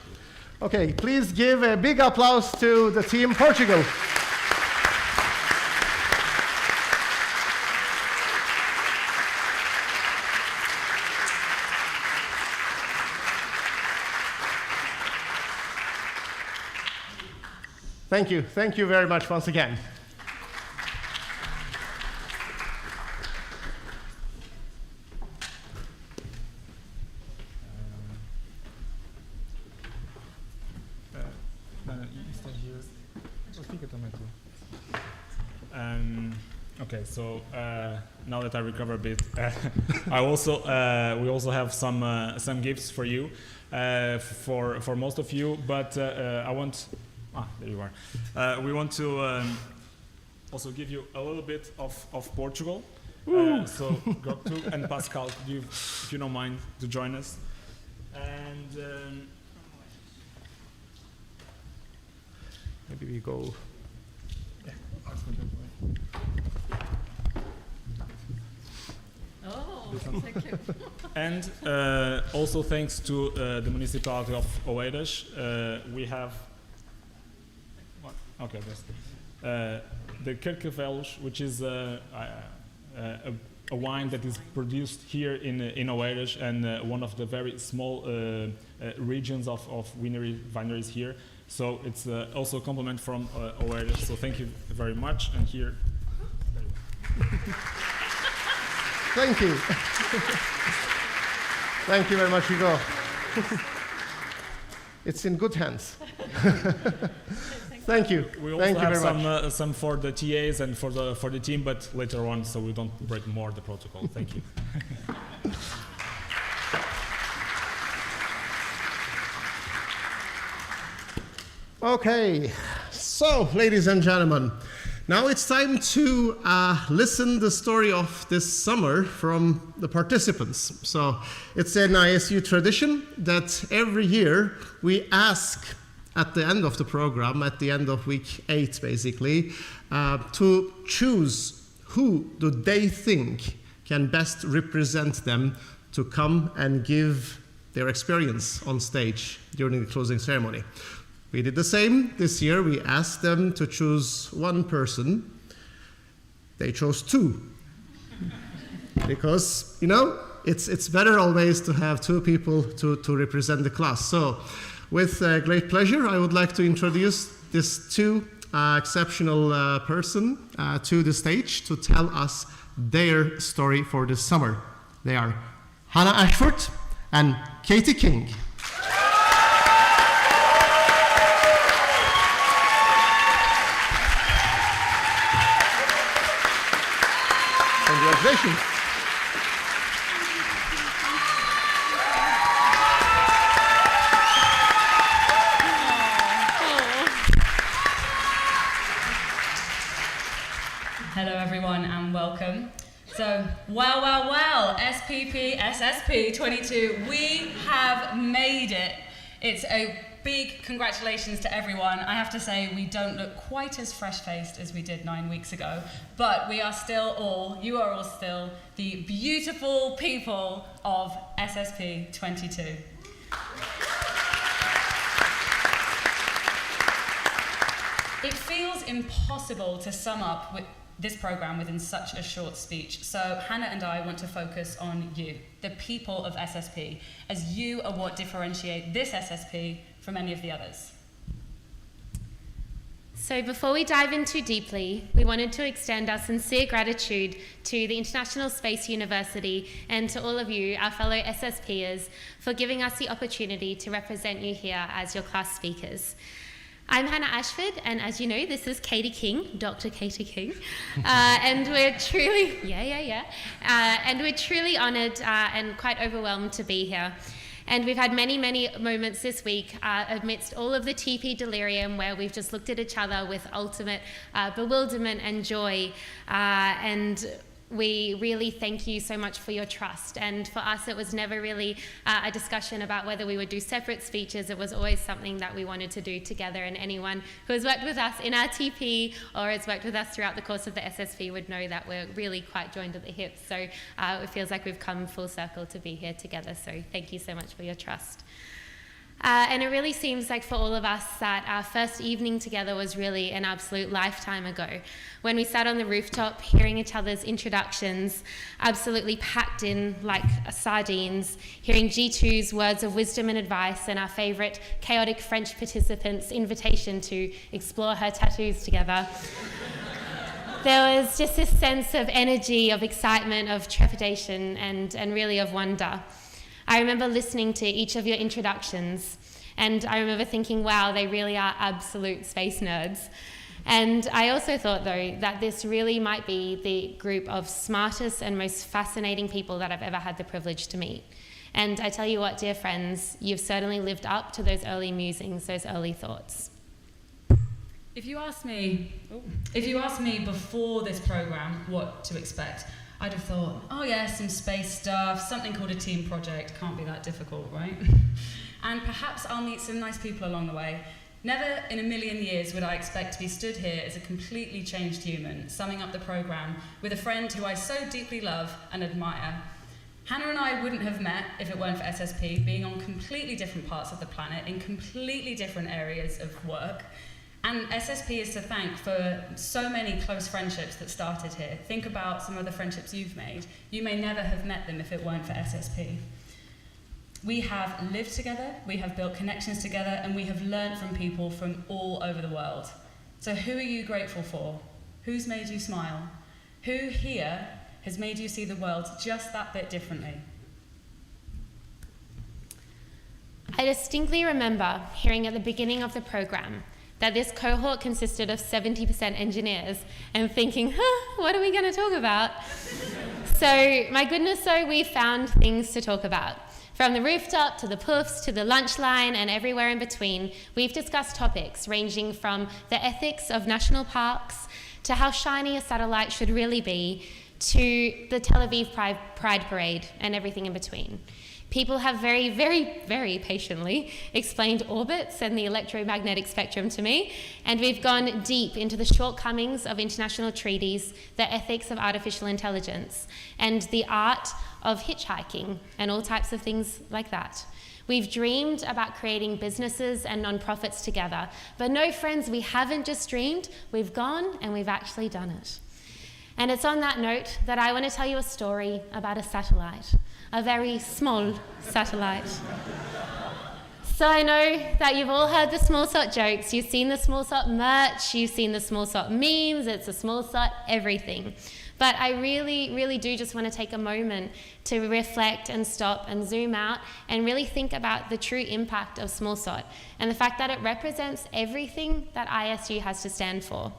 Okay, please give a big applause to the team Portugal. Thank you very much once again. Okay, so now that I recover a bit, we also have some gifts for you, for most of you. But there you are. We want to also give you a little bit of Portugal. So Goktu and Pascal, if you don't mind to join us. And maybe we go. Oh, thank you. And also thanks to the municipality of OEIRAS, we have the Kerkevelos, which is a wine that is produced here in OEIRAS, and one of the very small regions of wineries here. So it's also a compliment from OEIRAS. So thank you very much. And here. Thank you. Thank you very much, Hugo. It's in good hands. Thank you. We also have some for the TAs and for the team, but later on, so we don't break more the protocol. Thank you. Okay, so ladies and gentlemen, now it's time to listen the story of this summer from the participants. So it's an ISU tradition that every year we ask at the end of the program, at the end of week 8 basically, to choose who do they think can best represent them to come and give their experience on stage during the closing ceremony. We did the same this year. We asked them to choose one person. They chose 2. Because, you know, it's better always to have 2 people to represent the class. So, with great pleasure, I would like to introduce these 2 exceptional person to the stage to tell us their story for this summer. They are Hannah Ashford and Katie King. Congratulations. Hello everyone and welcome. So, well, SSP22, we have made it. It's a big congratulations to everyone. I have to say we don't look quite as fresh-faced as we did 9 weeks ago, but we are still you are all still the beautiful people of SSP22. It feels impossible to sum up with this program within such a short speech. So Hannah and I want to focus on you, the people of SSP, as you are what differentiate this SSP from any of the others. So before we dive in too deeply, we wanted to extend our sincere gratitude to the International Space University and to all of you, our fellow SSPers, for giving us the opportunity to represent you here as your class speakers. I'm Hannah Ashford, and as you know, this is Katie King, Dr. Katie King, and we're truly, and we're truly honoured and quite overwhelmed to be here. And we've had many, many moments this week amidst all of the TP delirium where we've just looked at each other with ultimate bewilderment and joy, and we really thank you so much for your trust. And for us, it was never really a discussion about whether we would do separate speeches. It was always something that we wanted to do together, and anyone who has worked with us in our TP or has worked with us throughout the course of the SSP would know that we're really quite joined at the hip. So it feels like we've come full circle to be here together. So thank you so much for your trust. And it really seems like for all of us that our first evening together was really an absolute lifetime ago. When we sat on the rooftop hearing each other's introductions, absolutely packed in like sardines, hearing G2's words of wisdom and advice and our favourite chaotic French participant's invitation to explore her tattoos together. There was just this sense of energy, of excitement, of trepidation, and really of wonder. I remember listening to each of your introductions, and I remember thinking, wow, they really are absolute space nerds. And I also thought, though, that this really might be the group of smartest and most fascinating people that I've ever had the privilege to meet. And I tell you what, dear friends, you've certainly lived up to those early musings, those early thoughts. If you asked me before this program what to expect, I'd have thought, oh yeah, some space stuff, something called a team project, can't be that difficult, right? And perhaps I'll meet some nice people along the way. Never in a million years would I expect to be stood here as a completely changed human, summing up the program with a friend who I so deeply love and admire. Hannah and I wouldn't have met if it weren't for SSP, being on completely different parts of the planet, in completely different areas of work. And SSP is to thank for so many close friendships that started here. Think about some of the friendships you've made. You may never have met them if it weren't for SSP. We have lived together, we have built connections together, and we have learned from people from all over the world. So who are you grateful for? Who's made you smile? Who here has made you see the world just that bit differently? I distinctly remember hearing at the beginning of the program that this cohort consisted of 70% engineers and thinking, what are we going to talk about? So, my goodness, so we found things to talk about. From the rooftop to the poofs to the lunch line and everywhere in between, we've discussed topics ranging from the ethics of national parks to how shiny a satellite should really be to the Tel Aviv Pride Parade and everything in between. People have very, very, very patiently explained orbits and the electromagnetic spectrum to me, and we've gone deep into the shortcomings of international treaties, the ethics of artificial intelligence, and the art of hitchhiking, and all types of things like that. We've dreamed about creating businesses and nonprofits together, but no, friends, we haven't just dreamed, we've gone and we've actually done it. And it's on that note that I want to tell you a story about a satellite. A very small satellite. So I know that you've all heard the SmallSat jokes, you've seen the SmallSat merch, you've seen the SmallSat memes, it's a SmallSat everything. But I really, really do just want to take a moment to reflect and stop and zoom out and really think about the true impact of SmallSat and the fact that it represents everything that ISU has to stand for.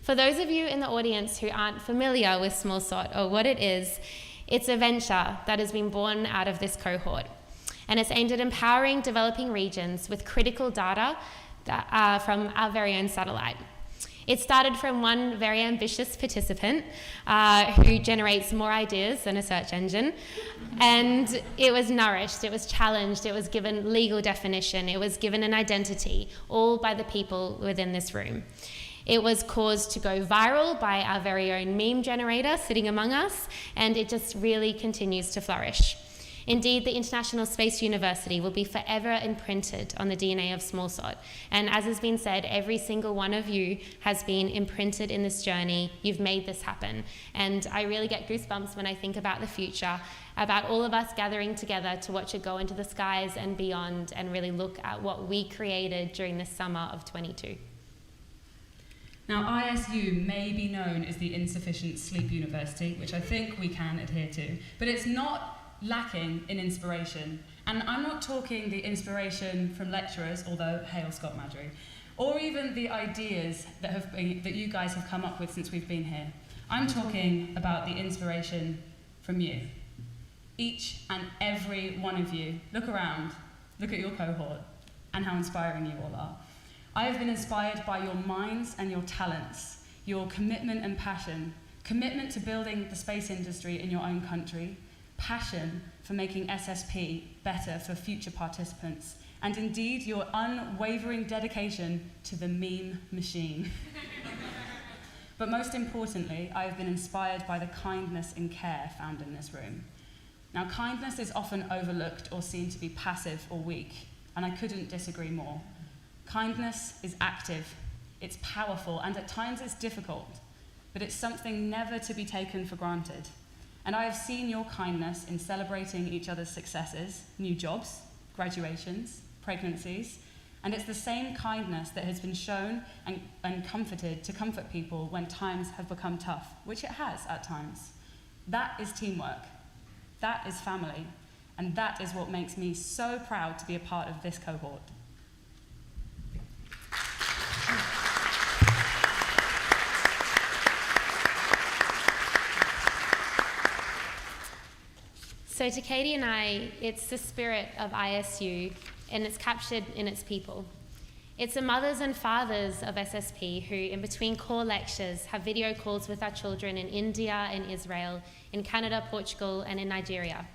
For those of you in the audience who aren't familiar with SmallSat or what it is, it's a venture that has been born out of this cohort, and it's aimed at empowering developing regions with critical data from our very own satellite. It started from one very ambitious participant who generates more ideas than a search engine, and it was nourished, it was challenged, it was given legal definition, it was given an identity, all by the people within this room. It was caused to go viral by our very own meme generator sitting among us, and it just really continues to flourish. Indeed, the International Space University will be forever imprinted on the DNA of SmallSat. And as has been said, every single one of you has been imprinted in this journey. You've made this happen. And I really get goosebumps when I think about the future, about all of us gathering together to watch it go into the skies and beyond, and really look at what we created during the summer of 22. Now, ISU may be known as the Insufficient Sleep University, which I think we can adhere to, but it's not lacking in inspiration. And I'm not talking the inspiration from lecturers, although hail Scott Madry, or even the ideas that you guys have come up with since we've been here. I'm talking about the inspiration from you. Each and every one of you, look around, look at your cohort, and how inspiring you all are. I have been inspired by your minds and your talents, your commitment and passion, commitment to building the space industry in your own country, passion for making SSP better for future participants, and indeed your unwavering dedication to the meme machine. But most importantly, I have been inspired by the kindness and care found in this room. Now, kindness is often overlooked or seen to be passive or weak, and I couldn't disagree more. Kindness is active, it's powerful, and at times it's difficult, but it's something never to be taken for granted. And I have seen your kindness in celebrating each other's successes, new jobs, graduations, pregnancies, and it's the same kindness that has been shown and comforted to comfort people when times have become tough, which it has at times. That is teamwork. That is family. And that is what makes me so proud to be a part of this cohort. So to Katie and I, it's the spirit of ISU, and it's captured in its people. It's the mothers and fathers of SSP who, in between core lectures, have video calls with our children in India, in Israel, in Canada, Portugal, and in Nigeria.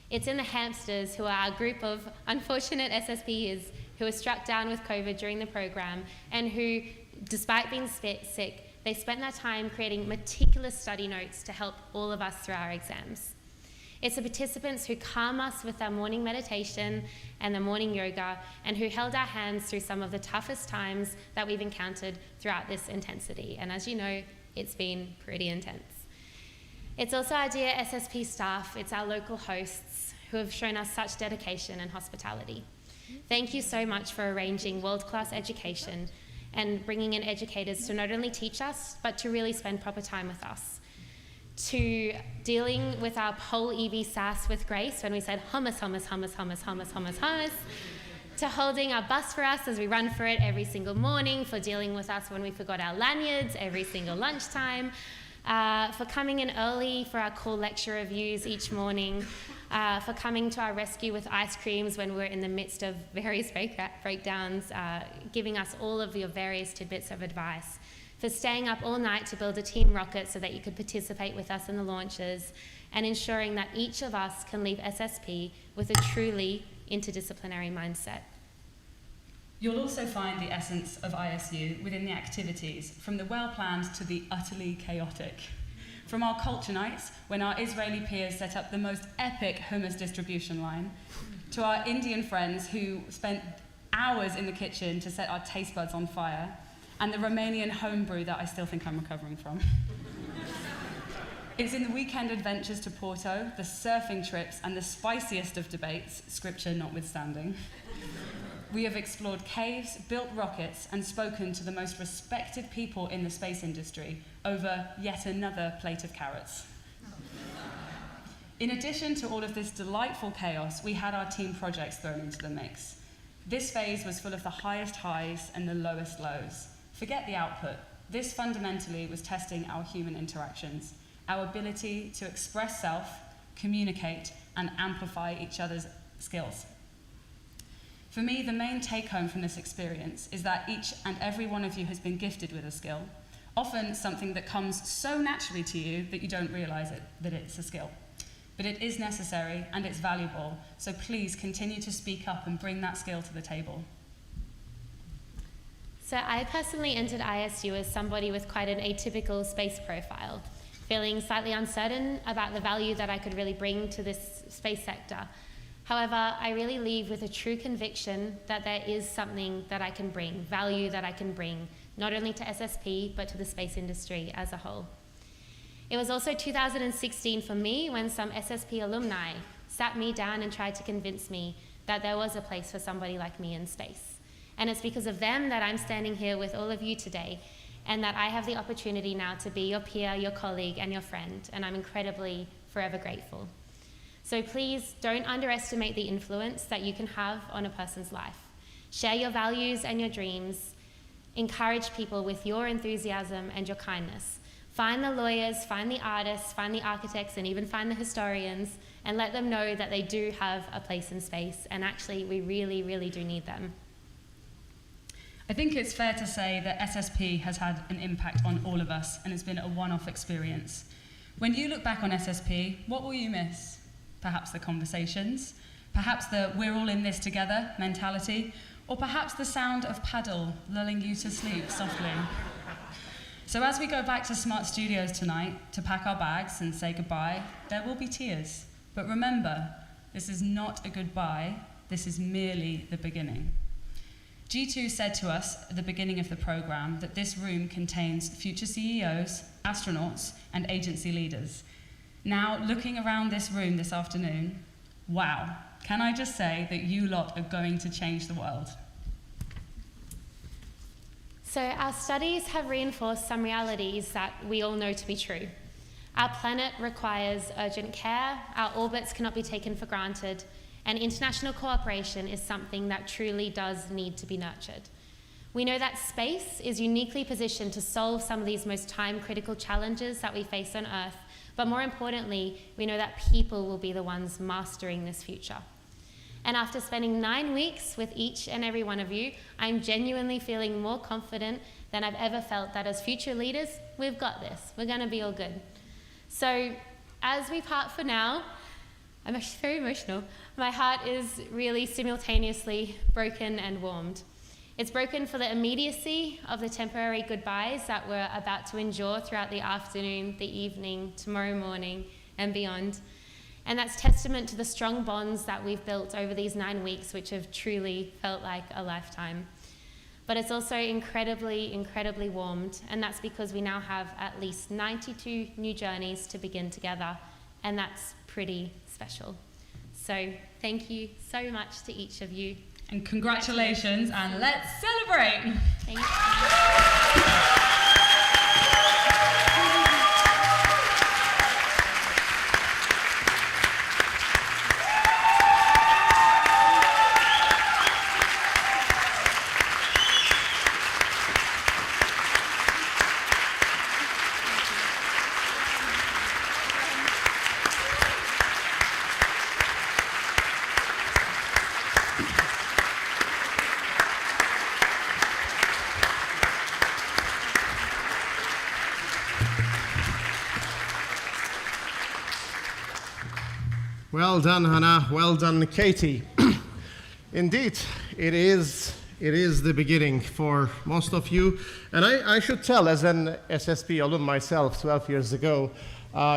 It's in the hamsters, who are a group of unfortunate SSPers who were struck down with COVID during the program, and who, despite being sick, they spent their time creating meticulous study notes to help all of us through our exams. It's the participants who calm us with their morning meditation and their morning yoga, and who held our hands through some of the toughest times that we've encountered throughout this intensity. And as you know, it's been pretty intense. It's also our dear SSP staff, it's our local hosts who have shown us such dedication and hospitality. Thank you so much for arranging world-class education and bringing in educators to not only teach us, but to really spend proper time with us. To dealing with our whole EV sass with grace when we said hummus, hummus, hummus, hummus, hummus, hummus, hummus, to holding our bus for us as we run for it every single morning, for dealing with us when we forgot our lanyards every single lunchtime, for coming in early for our cool lecture reviews each morning, for coming to our rescue with ice creams when we're in the midst of various breakdowns, giving us all of your various tidbits of advice, for staying up all night to build a team rocket so that you could participate with us in the launches, and ensuring that each of us can leave SSP with a truly interdisciplinary mindset. You'll also find the essence of ISU within the activities, from the well-planned to the utterly chaotic. From our culture nights, when our Israeli peers set up the most epic hummus distribution line, to our Indian friends who spent hours in the kitchen to set our taste buds on fire, and the Romanian homebrew that I still think I'm recovering from. It's in the weekend adventures to Porto, the surfing trips, and the spiciest of debates, scripture notwithstanding. We have explored caves, built rockets, and spoken to the most respected people in the space industry over yet another plate of carrots. In addition to all of this delightful chaos, we had our team projects thrown into the mix. This phase was full of the highest highs and the lowest lows. Forget the output. This fundamentally was testing our human interactions, our ability to express self, communicate, and amplify each other's skills. For me, the main take-home from this experience is that each and every one of you has been gifted with a skill, often something that comes so naturally to you that you don't realize that it's a skill. But it is necessary and it's valuable, so please continue to speak up and bring that skill to the table. So I personally entered ISU as somebody with quite an atypical space profile, feeling slightly uncertain about the value that I could really bring to this space sector. However, I really leave with a true conviction that there is something that I can bring, value that I can bring, not only to SSP, but to the space industry as a whole. It was also 2016 for me when some SSP alumni sat me down and tried to convince me that there was a place for somebody like me in space. And it's because of them that I'm standing here with all of you today, and that I have the opportunity now to be your peer, your colleague, and your friend, and I'm incredibly forever grateful. So please don't underestimate the influence that you can have on a person's life. Share your values and your dreams. Encourage people with your enthusiasm and your kindness. Find the lawyers, find the artists, find the architects, and even find the historians, and let them know that they do have a place in space, and actually we really, really do need them. I think it's fair to say that SSP has had an impact on all of us, and it's been a one-off experience. When you look back on SSP, what will you miss? Perhaps the conversations, perhaps the we're all in this together mentality, or perhaps the sound of paddle lulling you to sleep softly. So as we go back to Smart Studios tonight to pack our bags and say goodbye, there will be tears. But remember, this is not a goodbye, this is merely the beginning. G2 said to us at the beginning of the program that this room contains future CEOs, astronauts, and agency leaders. Now, looking around this room this afternoon, wow, can I just say that you lot are going to change the world? So our studies have reinforced some realities that we all know to be true. Our planet requires urgent care, our orbits cannot be taken for granted, and international cooperation is something that truly does need to be nurtured. We know that space is uniquely positioned to solve some of these most time-critical challenges that we face on Earth, but more importantly, we know that people will be the ones mastering this future. And after spending 9 weeks with each and every one of you, I'm genuinely feeling more confident than I've ever felt that as future leaders, we've got this. We're going to be all good. So as we part for now, I'm actually very emotional. My heart is really simultaneously broken and warmed. It's broken for the immediacy of the temporary goodbyes that we're about to endure throughout the afternoon, the evening, tomorrow morning, and beyond. And that's testament to the strong bonds that we've built over these 9 weeks, which have truly felt like a lifetime. But it's also incredibly, incredibly warmed, and that's because we now have at least 92 new journeys to begin together, and that's pretty special. So thank you so much to each of you. And congratulations, and let's celebrate! Thank you. Well done, Hannah. Well done, Katie. Indeed, it is the beginning for most of you. And I should tell, as an SSP alum myself 12 years ago,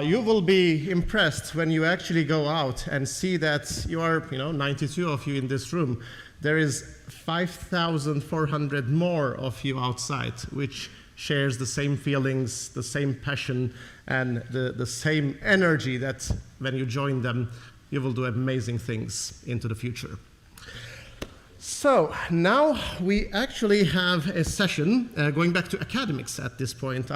you will be impressed when you actually go out and see that you are, 92 of you in this room. There is 5,400 more of you outside, which shares the same feelings, the same passion, and the same energy that when you join them, you will do amazing things into the future. So now we actually have a session going back to academics at this point.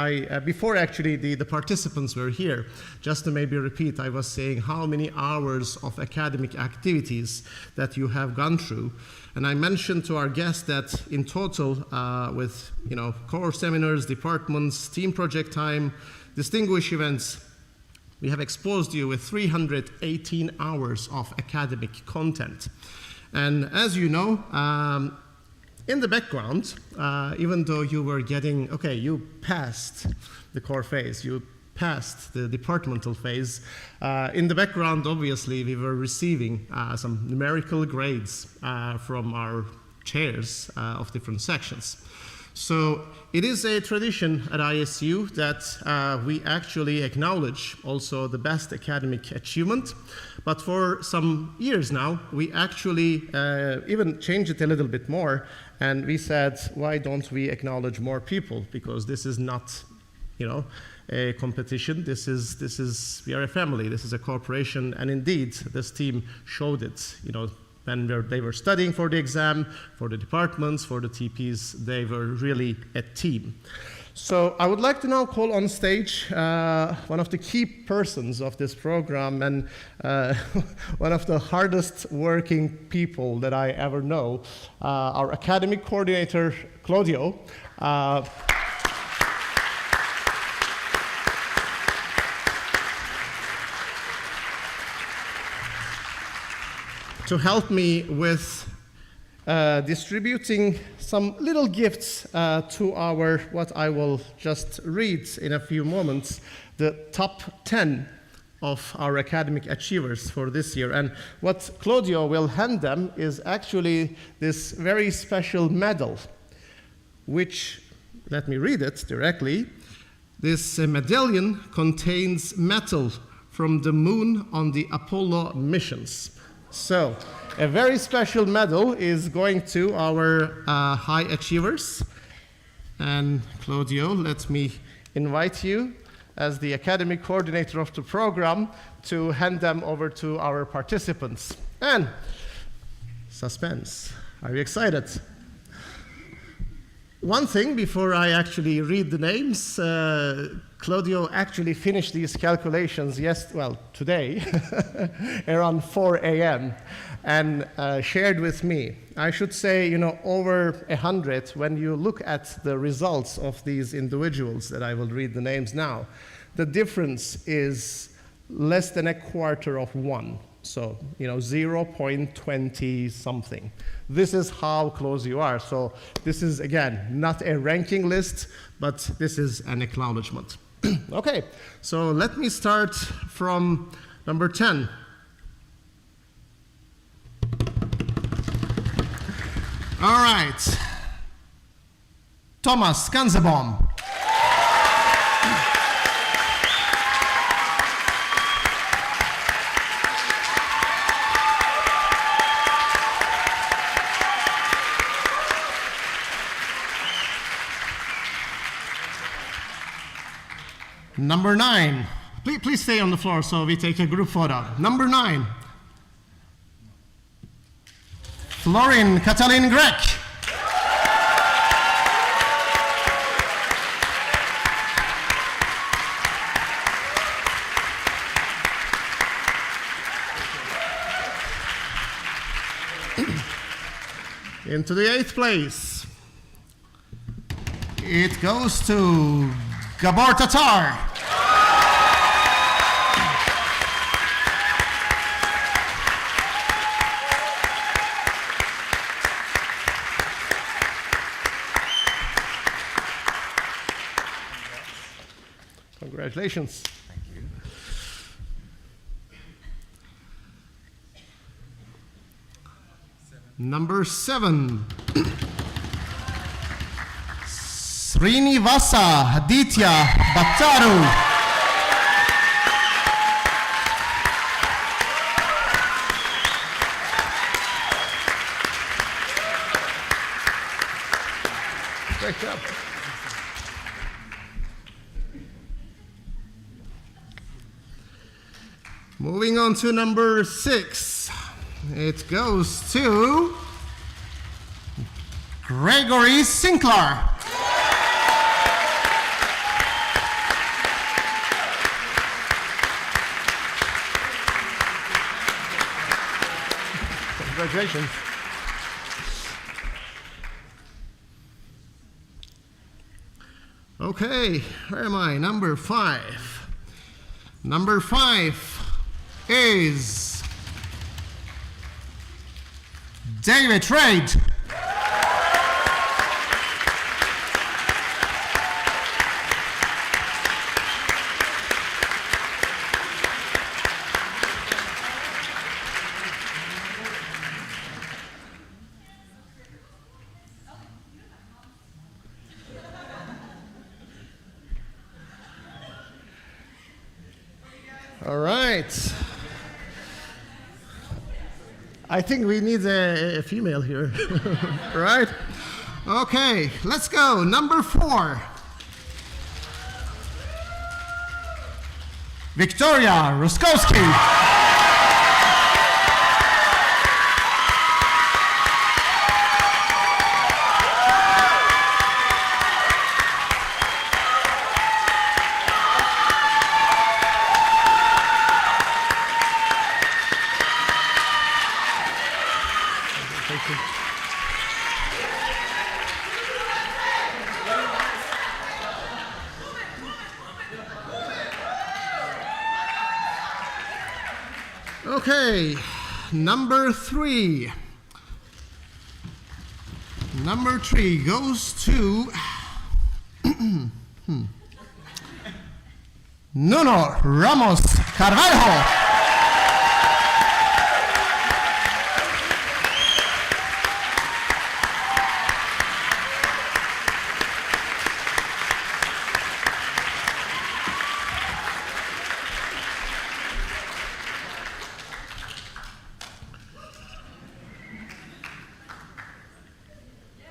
Before actually the participants were here, just to maybe repeat, I was saying how many hours of academic activities that you have gone through. And I mentioned to our guests that in total with core seminars, departments, team project time, distinguished events, we have exposed you with 318 hours of academic content. And as you know, in the background, even though you were getting, you passed the core phase, you passed the departmental phase, in the background, obviously, we were receiving some numerical grades from our chairs of different sections. So it is a tradition at ISU that we actually acknowledge also the best academic achievement. But for some years now, we actually even changed it a little bit more. And we said, why don't we acknowledge more people? Because this is not, a competition. We are a family. This is a corporation. And indeed, this team showed it, when they were studying for the exam, for the departments, for the TPs, they were really a team. So I would like to now call on stage one of the key persons of this program and one of the hardest working people that I ever know, our academic coordinator, Claudio. To help me with distributing some little gifts to our, what I will just read in a few moments, the top 10 of our academic achievers for this year. And what Claudio will hand them is actually this very special medal, which, let me read it directly. This medallion contains metal from the moon on the Apollo missions. So, a very special medal is going to our high achievers. And Claudio, let me invite you as the academic coordinator of the program to hand them over to our participants. And suspense. Are you excited? One thing before I actually read the names, Claudio actually finished these calculations today around 4 a.m. and shared with me. I should say, over 100 when you look at the results of these individuals that I will read the names now. The difference is less than a quarter of one. So, 0.20 something. This is how close you are. So this is, again, not a ranking list, but this is an acknowledgement. Okay, so let me start from number 10. All right. Thomas Ganzebom. Number 9. Please stay on the floor so we take a group photo. Number 9. Florin Katalin Grek. Into the 8th place. It goes to Gabor Tatar. Congratulations. Thank you. Number 7. Srinivasa Aditya Bhattaru. Great job. Moving on to number 6. It goes to Gregory Sinclair. Congratulations. Okay, where am I? Number 5. Number 5 is David Trade. All right. I think we need a female here, right? Okay, let's go. Number 4. Victoria Ruskowski. Okay, number 3. Number 3 goes to Nuno Ramos Carvalho.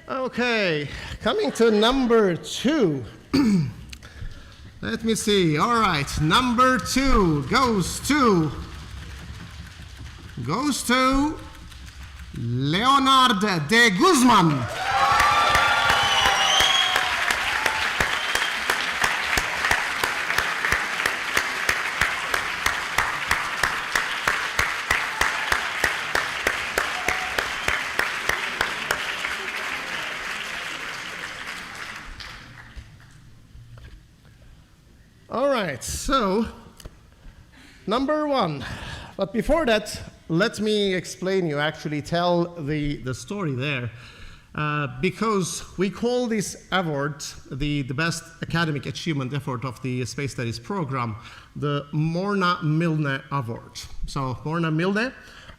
Okay, coming to number 2. Let me see. All right, number 2 goes to Leonard de Guzman. All right, so number 1. But before that, let me explain you, actually tell the story there. Because we call this award the best academic achievement effort of the Space Studies program, the Morna Milne Award. So Morna Milne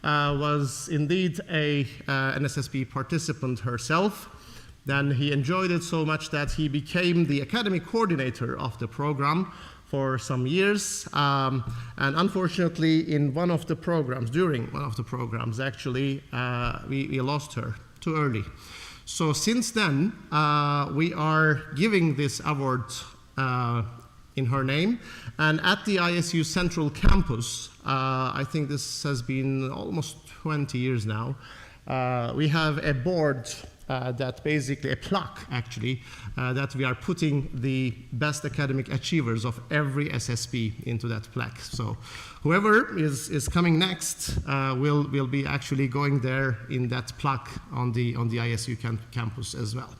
was indeed an SSP participant herself. Then he enjoyed it so much that he became the academic coordinator of the program for some years. And unfortunately, during one of the programs, actually, we lost her too early. So since then, we are giving this award in her name. And at the ISU Central Campus, I think this has been almost 20 years now, we have a board that basically, a plaque actually, that we are putting the best academic achievers of every SSP into that plaque. So whoever is coming next will be actually going there in that plaque on the ISU campus as well.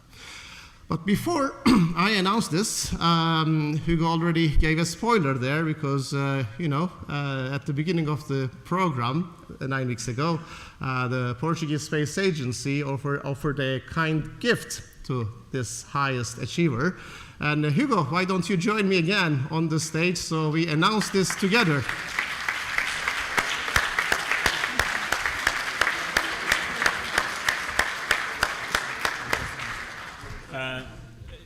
But before I announce this, Hugo already gave a spoiler there because, at the beginning of the program, 9 weeks ago, the Portuguese Space Agency offered a kind gift to this highest achiever. And Hugo, why don't you join me again on the stage so we announce this together?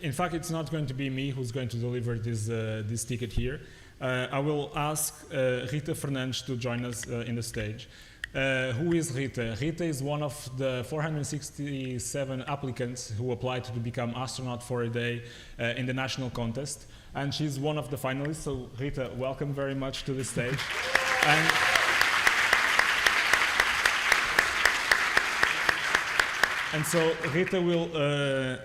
In fact, it's not going to be me who's going to deliver this ticket here. I will ask Rita Fernandes to join us in the stage. Who is Rita? Rita is one of the 467 applicants who applied to become astronaut for a day in the national contest. And she's one of the finalists. So Rita, welcome very much to the stage. And so Rita will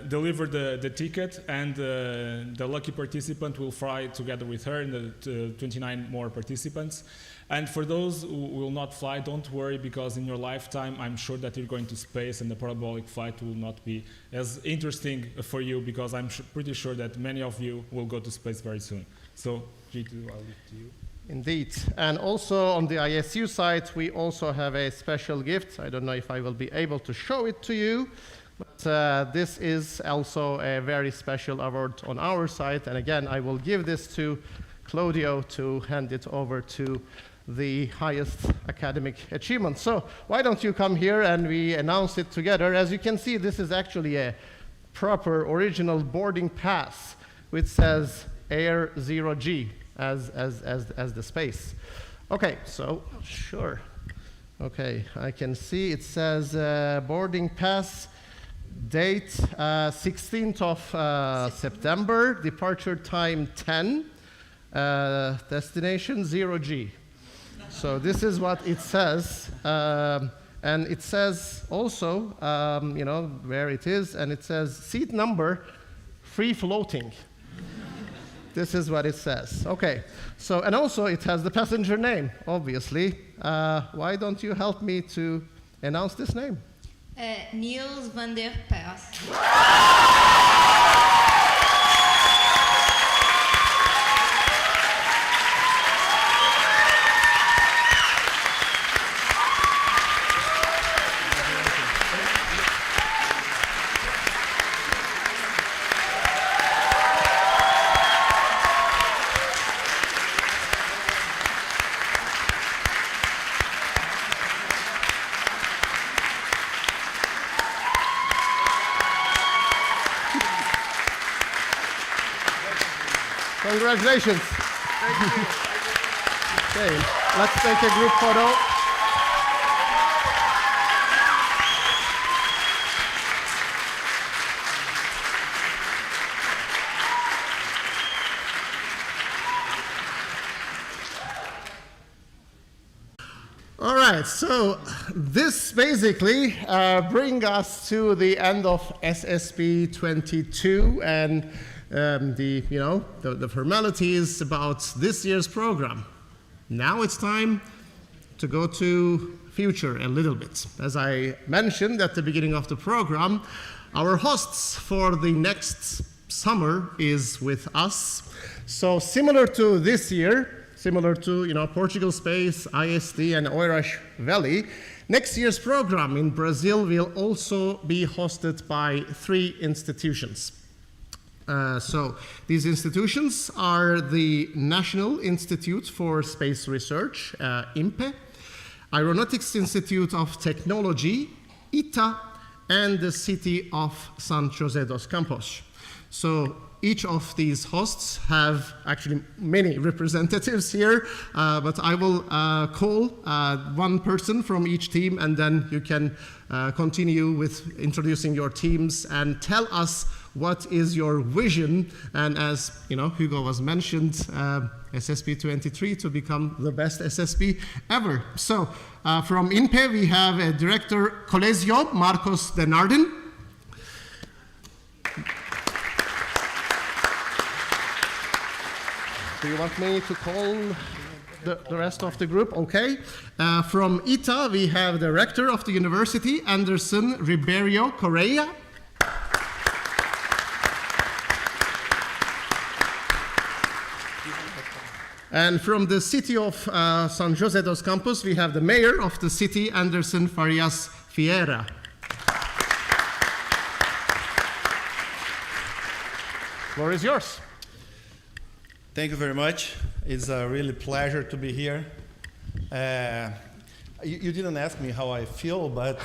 deliver the ticket, and the lucky participant will fly together with her and the 29 more participants. And for those who will not fly, don't worry, because in your lifetime, I'm sure that you're going to space, and the parabolic flight will not be as interesting for you, because I'm pretty sure that many of you will go to space very soon. So, Rita, I'll leave it to you. Indeed. And also on the ISU side, we also have a special gift. I don't know if I will be able to show it to you, but this is also a very special award on our side. And again, I will give this to Claudio to hand it over to the highest academic achievement. So why don't you come here and we announce it together. As you can see, this is actually a proper original boarding pass, which says Air 0G. As the space. Okay, so sure. Okay, I can see it says boarding pass, date 16th of September, departure time 10, destination 0G. So this is what it says, and it says also, where it is, and it says seat number, free floating. This is what it says. Okay, so, and also it has the passenger name, obviously. Why don't you help me to announce this name? Niels van der Paas. Congratulations. Thank you. Okay, let's take a group photo. All right, so this basically brings us to the end of SSP22 and the formalities about this year's program. Now it's time to go to future a little bit. As I mentioned at the beginning of the program, our hosts for the next summer is with us. So similar to this year, similar to Portugal Space, ISD, and OEIRAS Valley, next year's program in Brazil will also be hosted by 3 institutions. So these institutions are the National Institute for Space Research, INPE, Aeronautics Institute of Technology, ITA, and the city of San José dos Campos. So each of these hosts have actually many representatives here, but I will call one person from each team, and then you can continue with introducing your teams and tell us what is your vision. And as Hugo was mentioned, SSP23 to become the best SSP ever. So from INPE we have Director Colegio Marcos Denarden. Do you want me to call the rest of the group? Okay. From ITA, we have the rector of the university, Anderson Ribeiro Correa. And from the city of San José dos Campos, we have the mayor of the city, Anderson Farias Vieira. Floor is yours. Thank you very much. It's a really pleasure to be here. You didn't ask me how I feel, but...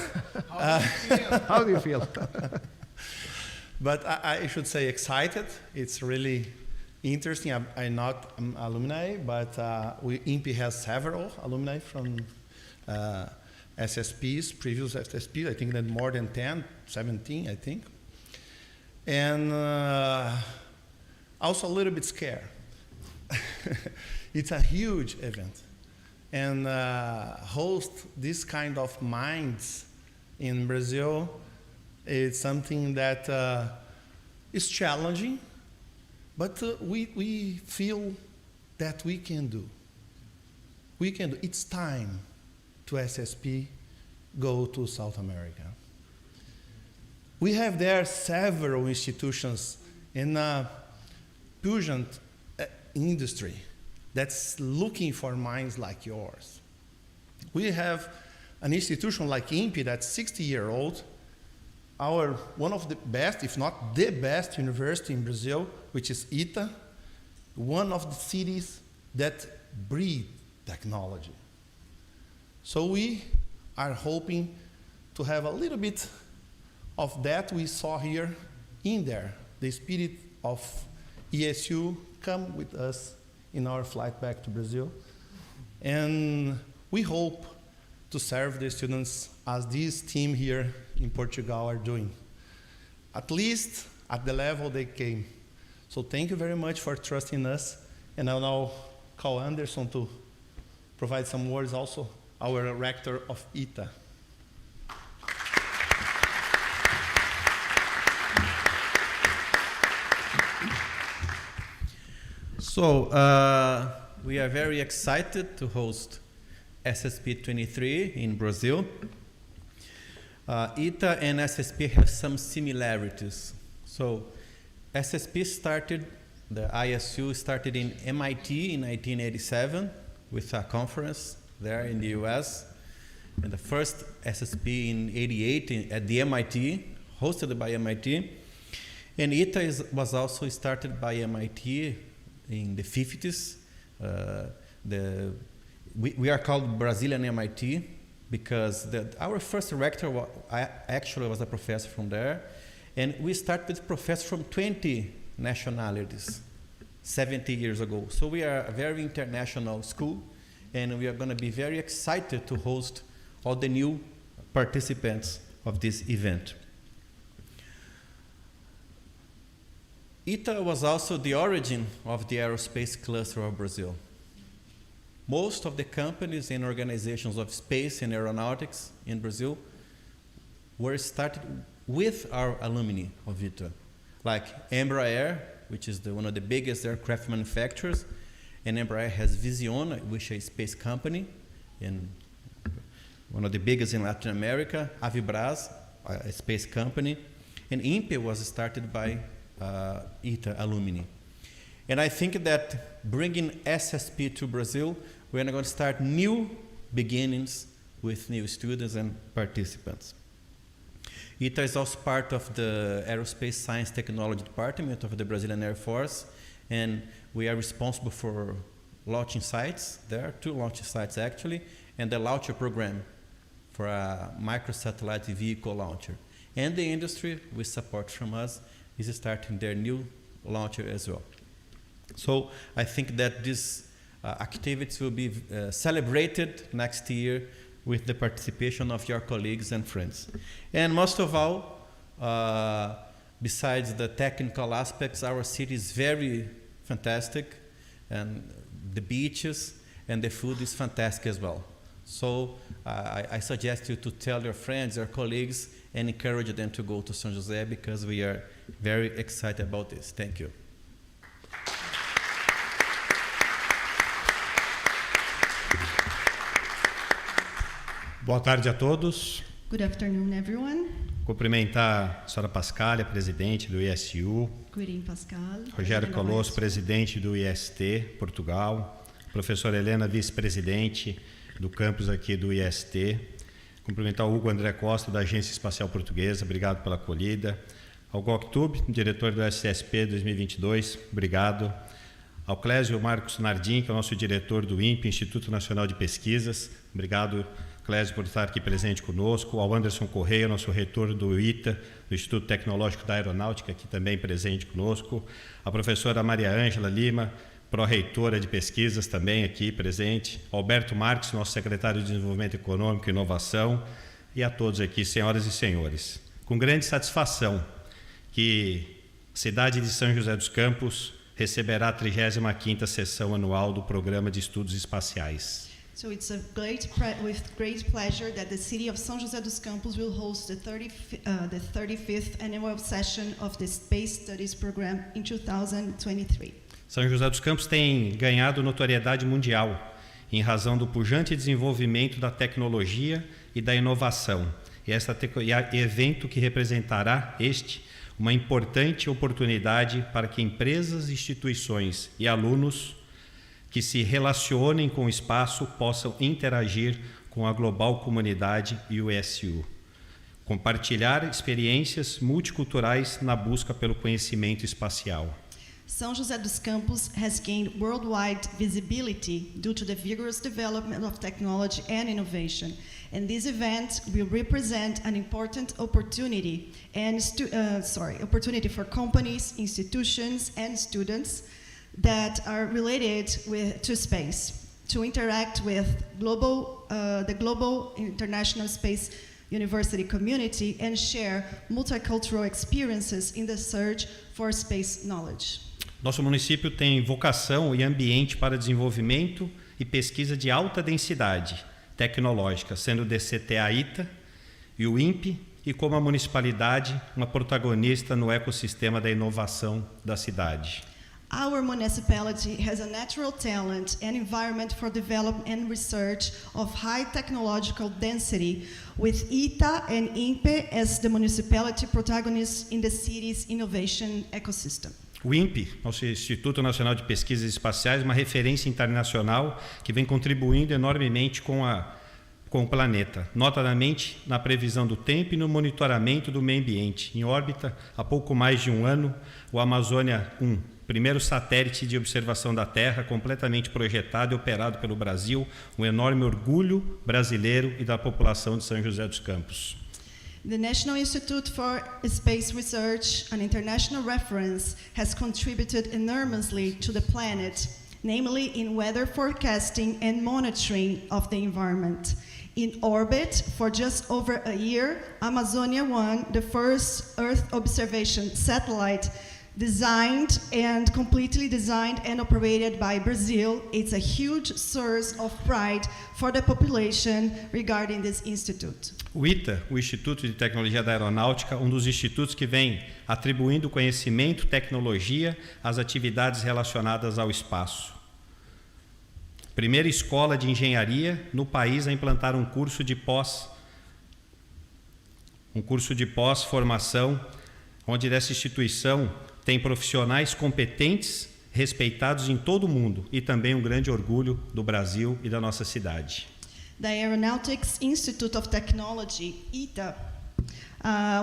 How do you feel? But I should say excited. It's really interesting. I'm not an alumni, but INPE has several alumni from SSPs, previous SSPs. I think that more than 10, 17, I think. And also a little bit scared. It's a huge event, and host this kind of minds in Brazil is something that is challenging, but we feel that we can do. We can do. It's time to SSP go to South America. We have there several institutions in fusion industry that's looking for minds like yours. We have an institution like INPE that's 60-year-old, one of the best, if not the best university in Brazil, which is ITA, one of the cities that breed technology. So we are hoping to have a little bit of that we saw here in there, the spirit of ESU come with us in our flight back to Brazil. And we hope to serve the students as this team here in Portugal are doing, at least at the level they came. So thank you very much for trusting us. And I'll now call Anderson to provide some words also, our rector of ITA. So we are very excited to host SSP23 in Brazil. ITA and SSP have some similarities. So SSP started, the ISU started in MIT in 1987 with a conference there in the US. And the first SSP in 88 at the MIT, hosted by MIT. And ITA was also started by MIT in the 50s. We are called Brazilian MIT because our first rector actually was a professor from there. And we started with professors from 20 nationalities. 70 years ago. So we are a very international school, and we are going to be very excited to host all the new participants of this event. ITA was also the origin of the aerospace cluster of Brazil. Most of the companies and organizations of space and aeronautics in Brazil were started with our alumni of ITA, like Embraer, which is one of the biggest aircraft manufacturers, and Embraer has Vision, which is a space company, and one of the biggest in Latin America, Avibras, a space company, and INPE was started by ITA alumni. And I think that bringing SSP to Brazil, we're going to start new beginnings with new students and participants. ITA is also part of the Aerospace Science Technology Department of the Brazilian Air Force, and we are responsible for launching sites. There are 2 launching sites actually, and the launcher program for a microsatellite vehicle launcher. And the industry, with support from us, is starting their new launcher as well. So I think that these activities will be celebrated next year with the participation of your colleagues and friends. And most of all, besides the technical aspects, our city is very fantastic, and the beaches and the food is fantastic as well. So I suggest you to tell your friends, your colleagues, and encourage them to go to São José, because we are very excited about this. Thank you. Boa tarde a todos. Good afternoon, everyone. Cumprimentar a senhora Pascale, a presidente do ISU. Greeting Pascal. Rogério Colosso, presidente do IST, Portugal. Professora Helena, vice-presidente do campus aqui do IST. Cumprimentar o Hugo André Costa, da Agência Espacial Portuguesa, obrigado pela acolhida. Ao Goktube, diretor do SSP 2022, obrigado. Ao Clésio Marcos Nardim, que é o nosso diretor do INPE, Instituto Nacional de Pesquisas, obrigado, Clésio, por estar aqui presente conosco. Ao Anderson Correia, nosso reitor do ITA, do Instituto Tecnológico da Aeronáutica, aqui também presente conosco. A professora Maria Ângela Lima, pró-reitora de pesquisas, também aqui presente. Alberto Marques, nosso secretário de Desenvolvimento Econômico e Inovação. E a todos aqui, senhoras e senhores. Com grande satisfação que a cidade de São José dos Campos receberá a 35ª sessão anual do Programa de Estudos Espaciais. So it's with great pleasure that the city of São José dos Campos will host the 35th annual session of the Space Studies Program in 2023. São José dos Campos tem ganhado notoriedade mundial em razão do pujante desenvolvimento da tecnologia e da inovação. E evento que representará uma importante oportunidade para que empresas, instituições e alunos que se relacionem com o espaço possam interagir com a global comunidade e o ESU. Compartilhar experiências multiculturais na busca pelo conhecimento espacial. São José dos Campos has gained worldwide visibility due to the vigorous development of technology and innovation. And this event will represent an important opportunity for companies, institutions, and students that are related to space, to interact with the global international space university community and share multicultural experiences in the search for space knowledge. Nosso município tem vocação e ambiente para desenvolvimento e pesquisa de alta densidade tecnológica, sendo o DCTA-ITA e o INPE, e como a municipalidade, uma protagonista no ecossistema da inovação da cidade. Our municipality has a natural talent and environment for development and research of high technological density, with ITA and INPE as the municipality protagonists in the city's innovation ecosystem. O INPE, nosso Instituto Nacional de Pesquisas Espaciais, é uma referência internacional que vem contribuindo enormemente com o planeta, notadamente na previsão do tempo e no monitoramento do meio ambiente. Em órbita, há pouco mais de um ano, o Amazônia 1, primeiro satélite de observação da Terra, completamente projetado e operado pelo Brasil, um enorme orgulho brasileiro e da população de São José dos Campos. The National Institute for Space Research, an international reference, has contributed enormously to the planet, namely in weather forecasting and monitoring of the environment. In orbit for just over a year, Amazonia 1, the first Earth observation satellite completely designed and operated by Brazil. It's a huge source of pride for the population regarding this institute. O ITA, o Instituto de Tecnologia da Aeronáutica, um dos institutos que vem atribuindo conhecimento, tecnologia às atividades relacionadas ao espaço. Primeira escola de engenharia no país a implantar um curso de pós-formação, onde dessa instituição tem profissionais competentes, respeitados em todo o mundo e também um grande orgulho do Brasil e da nossa cidade. The Aeronautics Institute of Technology, ITA,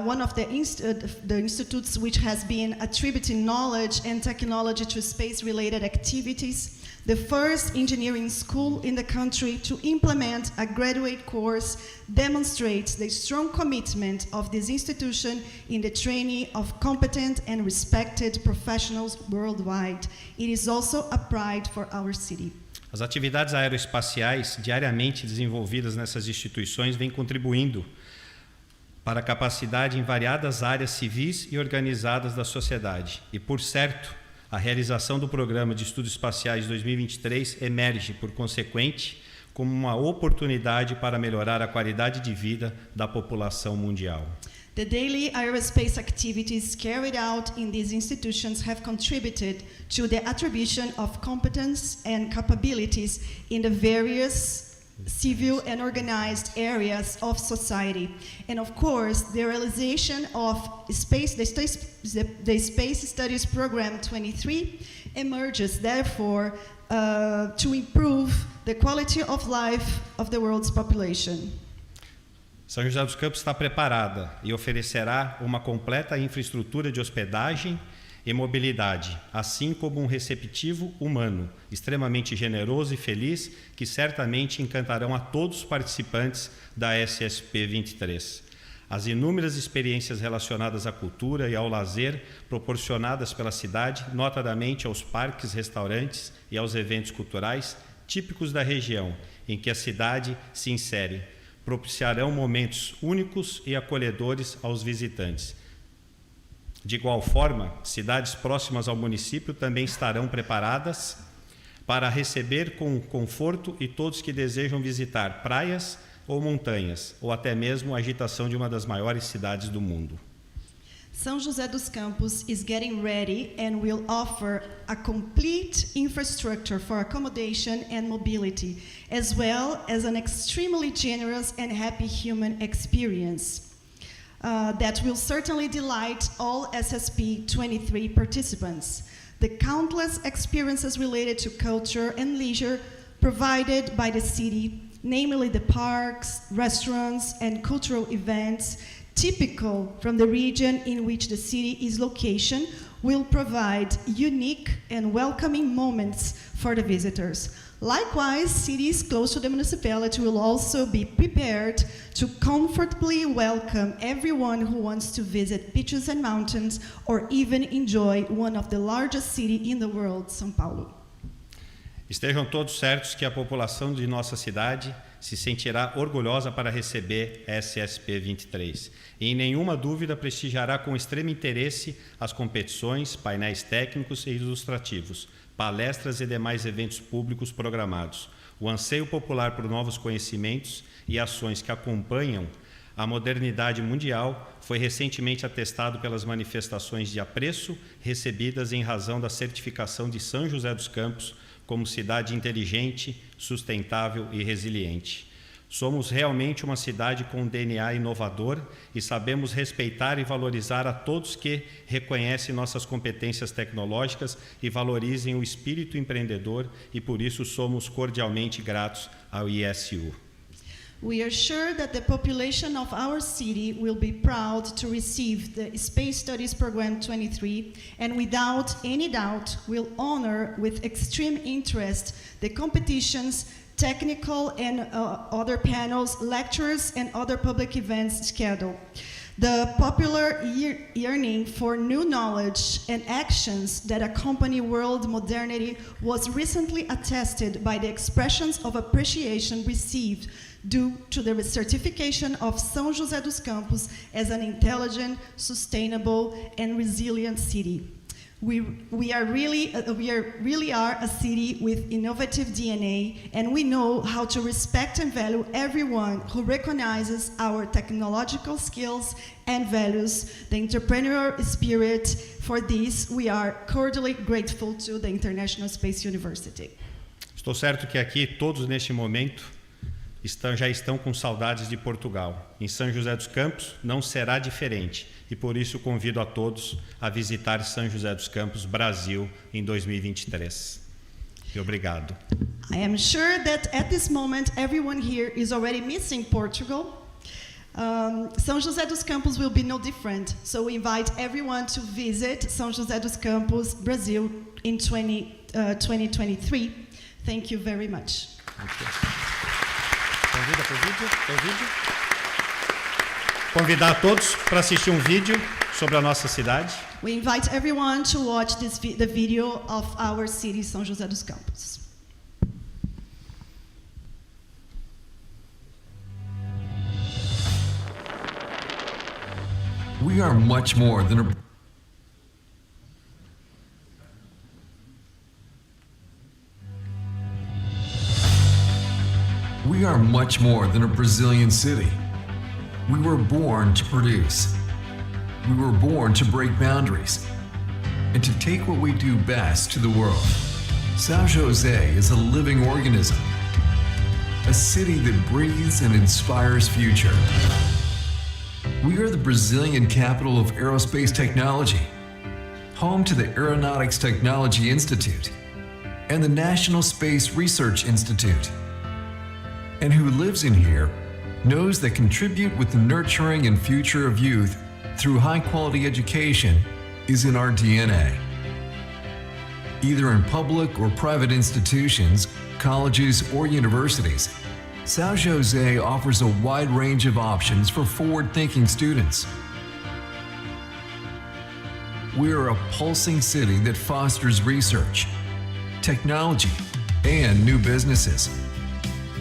one of the institutes which has been attributing knowledge and technology to space-related activities, the first engineering school in the country to implement a graduate course, demonstrates the strong commitment of this institution in the training of competent and respected professionals worldwide. It is also a pride for our city. As atividades aeroespaciais diariamente desenvolvidas nessas instituições vêm contribuindo para a capacidade em variadas áreas civis e organizadas da sociedade. E, por certo, a realização do Programa de Estudos Espaciais 2023 emerge, por consequente, como uma oportunidade para melhorar a qualidade de vida da população mundial. The daily aerospace activities carried out in these institutions have contributed to the attribution of competence and capabilities in the various civil and organized areas of society. And of course, the realization of the Space Studies Program 23 emerges, therefore, to improve the quality of life of the world's population. São José dos Campos está preparada e oferecerá uma completa infraestrutura de hospedagem e mobilidade, assim como um receptivo humano, extremamente generoso e feliz, que certamente encantarão a todos os participantes da SSP23. As inúmeras experiências relacionadas à cultura e ao lazer proporcionadas pela cidade, notadamente aos parques, restaurantes e aos eventos culturais típicos da região em que a cidade se insere, propiciarão momentos únicos e acolhedores aos visitantes. De igual forma, cidades próximas ao município também estarão preparadas para receber com conforto e todos que desejam visitar praias ou montanhas, ou até mesmo a agitação de uma das maiores cidades do mundo. São José dos Campos is getting ready and will offer a complete infrastructure for accommodation and mobility, as well as an extremely generous and happy human experience that will certainly delight all SSP23 participants. The countless experiences related to culture and leisure provided by the city, namely the parks, restaurants, and cultural events, typical from the region in which the city is located, will provide unique and welcoming moments for the visitors. Likewise, cities close to the municipality will also be prepared to comfortably welcome everyone who wants to visit beaches and mountains or even enjoy one of the largest cities in the world, São Paulo. Estejam todos certos que a população de nossa cidade se sentirá orgulhosa para receber SSP23 e, em nenhuma dúvida, prestigiará com extremo interesse as competições, painéis técnicos e ilustrativos, palestras e demais eventos públicos programados. O anseio popular por novos conhecimentos e ações que acompanham a modernidade mundial foi recentemente atestado pelas manifestações de apreço recebidas em razão da certificação de São José dos Campos como cidade inteligente, sustentável e resiliente. Somos realmente uma cidade com DNA inovador e sabemos respeitar e valorizar a todos que reconhecem nossas competências tecnológicas e valorizem o espírito empreendedor e por isso somos cordialmente gratos ao ISU. We are sure that the population of our city will be proud to receive the Space Studies Program 23 and without any doubt will honor with extreme interest the competitions technical and other panels, lectures, and other public events scheduled. The popular yearning for new knowledge and actions that accompany world modernity was recently attested by the expressions of appreciation received due to the certification of São José dos Campos as an intelligent, sustainable, and resilient city. We really are a city with innovative DNA, and we know how to respect and value everyone who recognizes our technological skills and values the entrepreneurial spirit. For this, we are cordially grateful to the International Space University. Estou certo que aqui todos neste momento já estão com saudades de Portugal. Em São José dos Campos não será diferente. E por isso convido a todos a visitar São José dos Campos, Brasil, em 2023. E obrigado. I am sure that at this moment everyone here is already missing Portugal. São José dos Campos will be no different. So we invite everyone to visit São José dos Campos, Brazil, in 2023. Thank you very much. Convida para o vídeo? Convidar a todos para assistir vídeo sobre a nossa cidade. We invite everyone to watch the video of our city, São José dos Campos. We are much more than a We are much more than a Brazilian city. We were born to produce. We were born to break boundaries and to take what we do best to the world. São José is a living organism, a city that breathes and inspires future. We are the Brazilian capital of aerospace technology, home to the Aeronautics Technology Institute and the National Space Research Institute. And who lives in here knows that contribute with the nurturing and future of youth through high-quality education is in our DNA. Either in public or private institutions, colleges, or universities, São José offers a wide range of options for forward-thinking students. We are a pulsing city that fosters research, technology, and new businesses.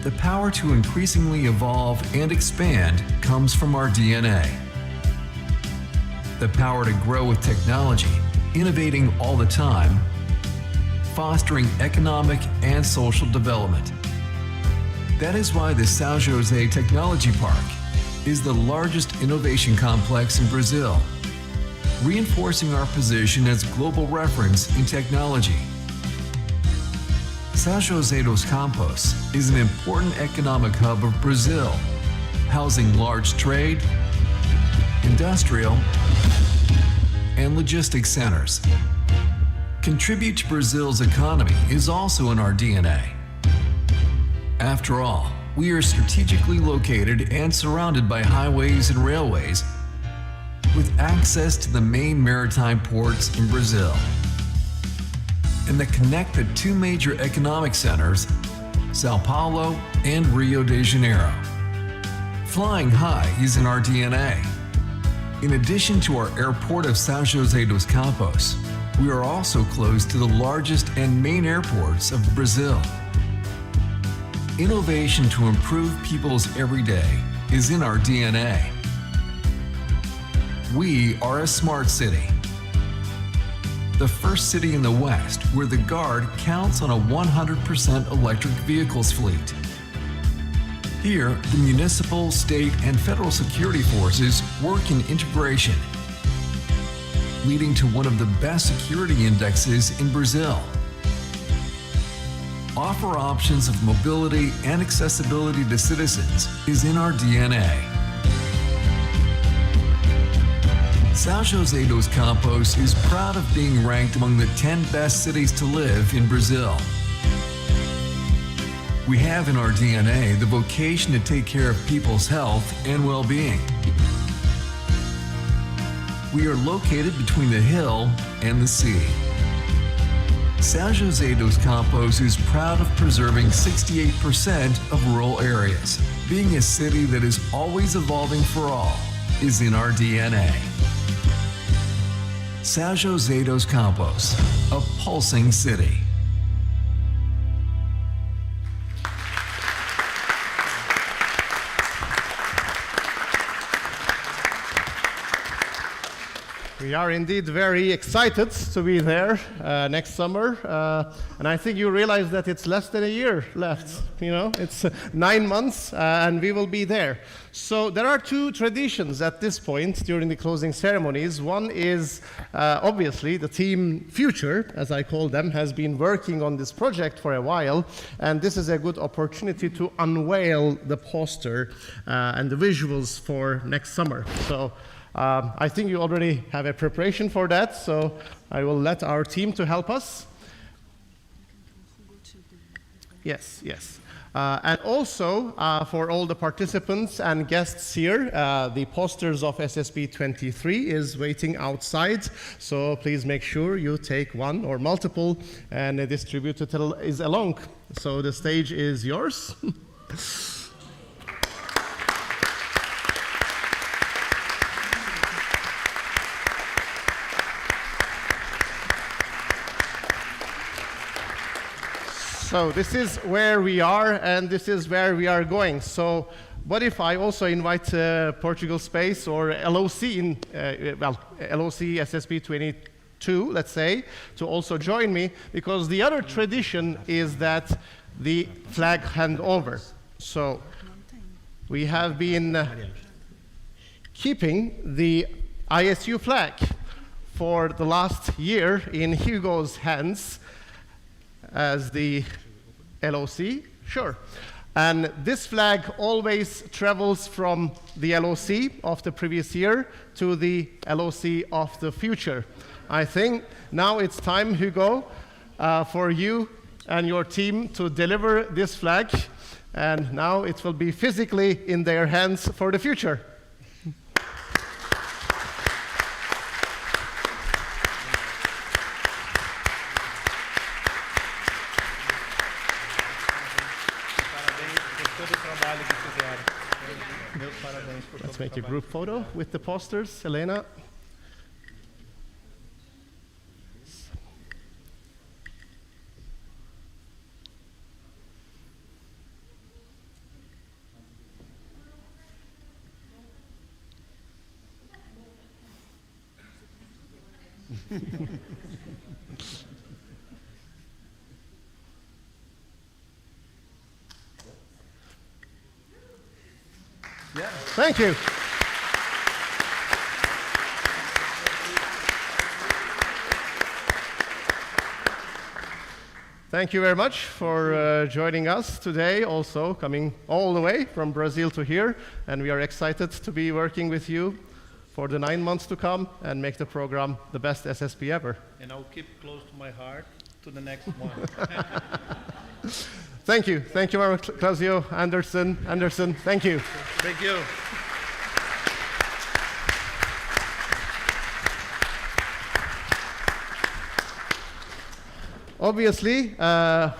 The power to increasingly evolve and expand comes from our DNA. The power to grow with technology, innovating all the time, fostering economic and social development. That is why the São José Technology Park is the largest innovation complex in Brazil, reinforcing our position as global reference in technology. São José dos Campos is an important economic hub of Brazil, housing large trade, industrial, and logistics centers. Contribute to Brazil's economy is also in our DNA. After all, we are strategically located and surrounded by highways and railways, with access to the main maritime ports in Brazil, and that connect the two major economic centers, Sao Paulo and Rio de Janeiro. Flying high is in our DNA. In addition to our airport of São José dos Campos, we are also close to the largest and main airports of Brazil. Innovation to improve people's everyday is in our DNA. We are a smart city. The first city in the West where the Guard counts on a 100% electric vehicles fleet. Here, the municipal, state, and federal security forces work in integration, leading to one of the best security indexes in Brazil. Offer options of mobility and accessibility to citizens is in our DNA. São José dos Campos is proud of being ranked among the 10 best cities to live in Brazil. We have in our DNA the vocation to take care of people's health and well-being. We are located between the hill and the sea. São José dos Campos is proud of preserving 68% of rural areas. Being a city that is always evolving for all is in our DNA. São José dos Campos, a pulsing city. We are indeed very excited to be there next summer, and I think you realize that it's less than a year left. You know, it's 9 months, and we will be there. So there are two traditions at this point during the closing ceremonies. One is obviously the team Future, as I call them, has been working on this project for a while, and this is a good opportunity to unveil the poster and the visuals for next summer. So. I think you already have a preparation for that, so I will let our team to help us. Yes, yes. And also, for all the participants and guests here, the posters of SSP23 is waiting outside, so please make sure you take one or multiple and distribute it is along. So the stage is yours. So this is where we are, and this is where we are going. So what if I also invite Portugal Space or LOC, LOC SSP22, let's say, to also join me, because the other tradition is that the flag handover. So we have been keeping the ISU flag for the last year in Hugo's hands as the LOC, sure. And this flag always travels from the LOC of the previous year to the LOC of the future. I think now it's time, Hugo, for you and your team to deliver this flag, and now it will be physically in their hands for the future. Let's make a group photo with the posters. Elena. Yeah. Thank you. Thank you very much for joining us today, also coming all the way from Brazil to here, and we are excited to be working with you for the 9 months to come and make the program the best SSP ever. And I'll keep close to my heart to the next one. Thank you. Thank you very much, Claudio, Anderson, thank you. Thank you. Obviously,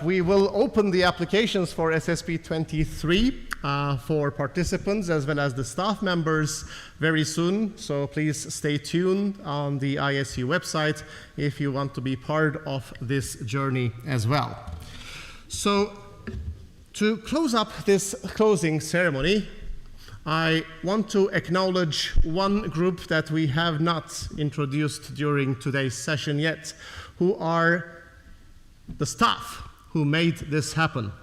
we will open the applications for SSP23 for participants as well as the staff members very soon. So please stay tuned on the ISU website if you want to be part of this journey as well. So to close up this closing ceremony, I want to acknowledge one group that we have not introduced during today's session yet, who are the staff who made this happen.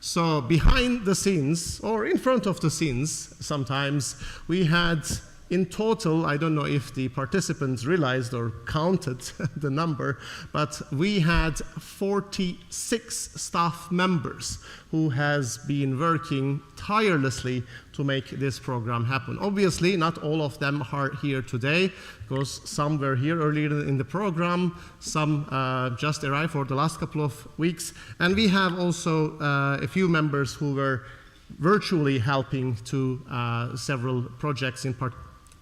So behind the scenes, or in front of the scenes sometimes, we had in total, I don't know if the participants realized or counted the number, but we had 46 staff members who has been working tirelessly to make this program happen. Obviously, not all of them are here today, because some were here earlier in the program, some just arrived for the last couple of weeks, and we have also a few members who were virtually helping to several projects in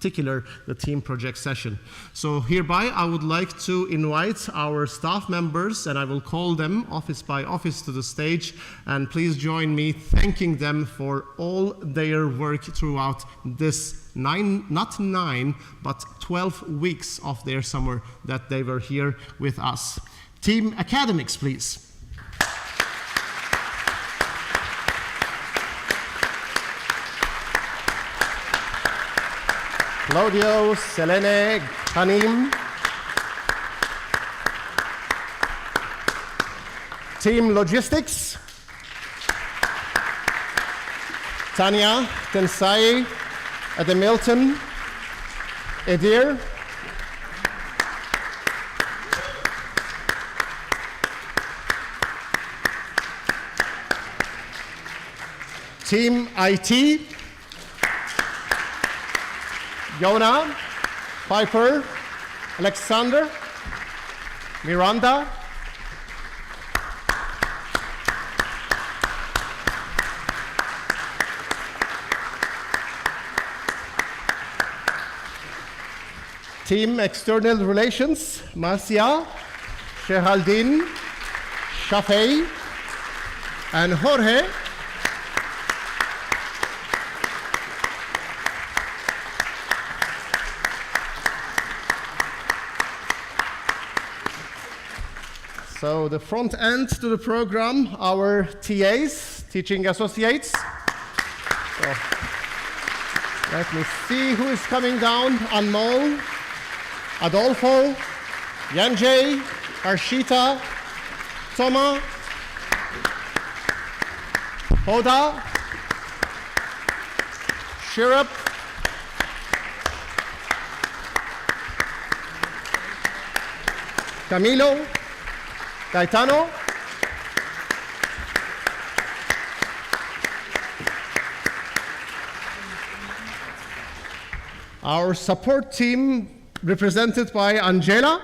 particular the team project session. So hereby I would like to invite our staff members, and I will call them office by office to the stage, and please join me thanking them for all their work throughout this not 9, but 12 weeks of their summer that they were here with us. Team academics, please. Claudio, Selene, Hanim. Team logistics. Tanya, Tensai, Milton, Edir. Team IT. Yona, Piper, Alexander, Miranda. Team External Relations, Marcia, Shehaldin, Shafei, and Jorge. So the front end to the program, our TAs, teaching associates. So, let me see who is coming down. Anmol, Adolfo, Yanjay, Harshita, Toma, Hoda, Shirap, Camilo, Gaetano, our support team represented by Angela,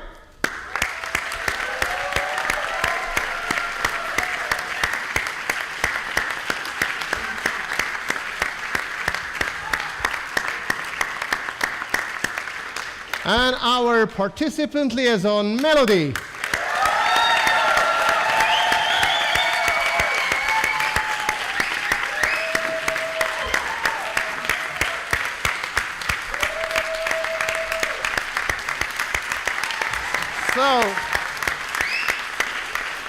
and our participant liaison, Melody. So,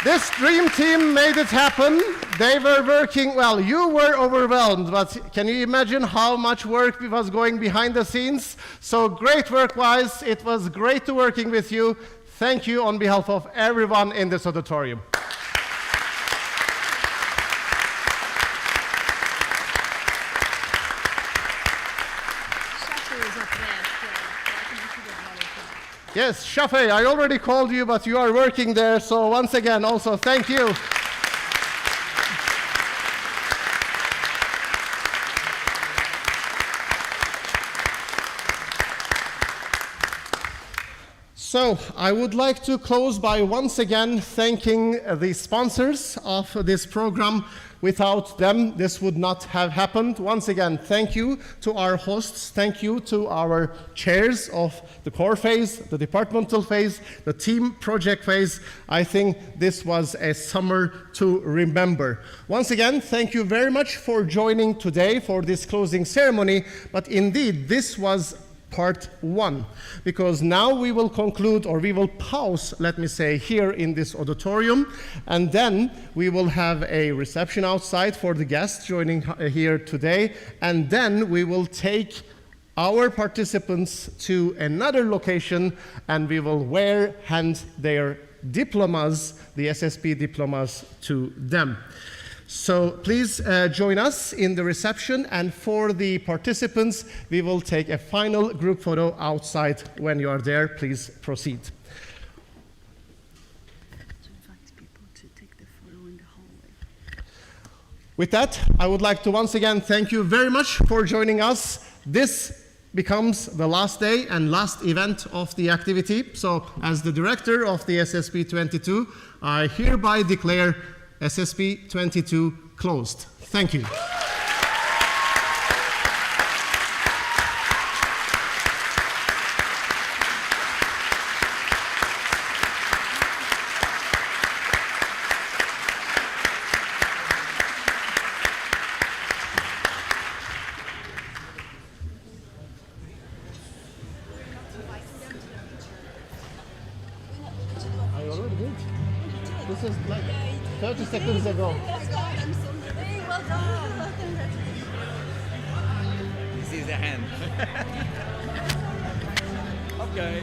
this dream team made it happen. They were working, well, you were overwhelmed, but can you imagine how much work was going behind the scenes? So great work-wise, it was great to working with you. Thank you on behalf of everyone in this auditorium. Yes, Shafei, I already called you, but you are working there, so once again, also thank you. So, I would like to close by once again thanking the sponsors of this program. Without them, this would not have happened. Once again, thank you to our hosts. Thank you to our chairs of the core phase, the departmental phase, the team project phase. I think this was a summer to remember. Once again, thank you very much for joining today for this closing ceremony. But indeed, this was part 1, because now we will conclude, or we will pause, let me say, here in this auditorium, and then we will have a reception outside for the guests joining here today, and then we will take our participants to another location, and we will hand their diplomas, the SSP diplomas, to them. So please join us in the reception, and for the participants, we will take a final group photo outside. When you are there, please proceed. With that, I would like to once again thank you very much for joining us. This becomes the last day and last event of the activity. So as the director of the SSP22, I hereby declare SSP22 closed. Thank you. This is like 30 seconds ago. Well done. This is the hand. Okay.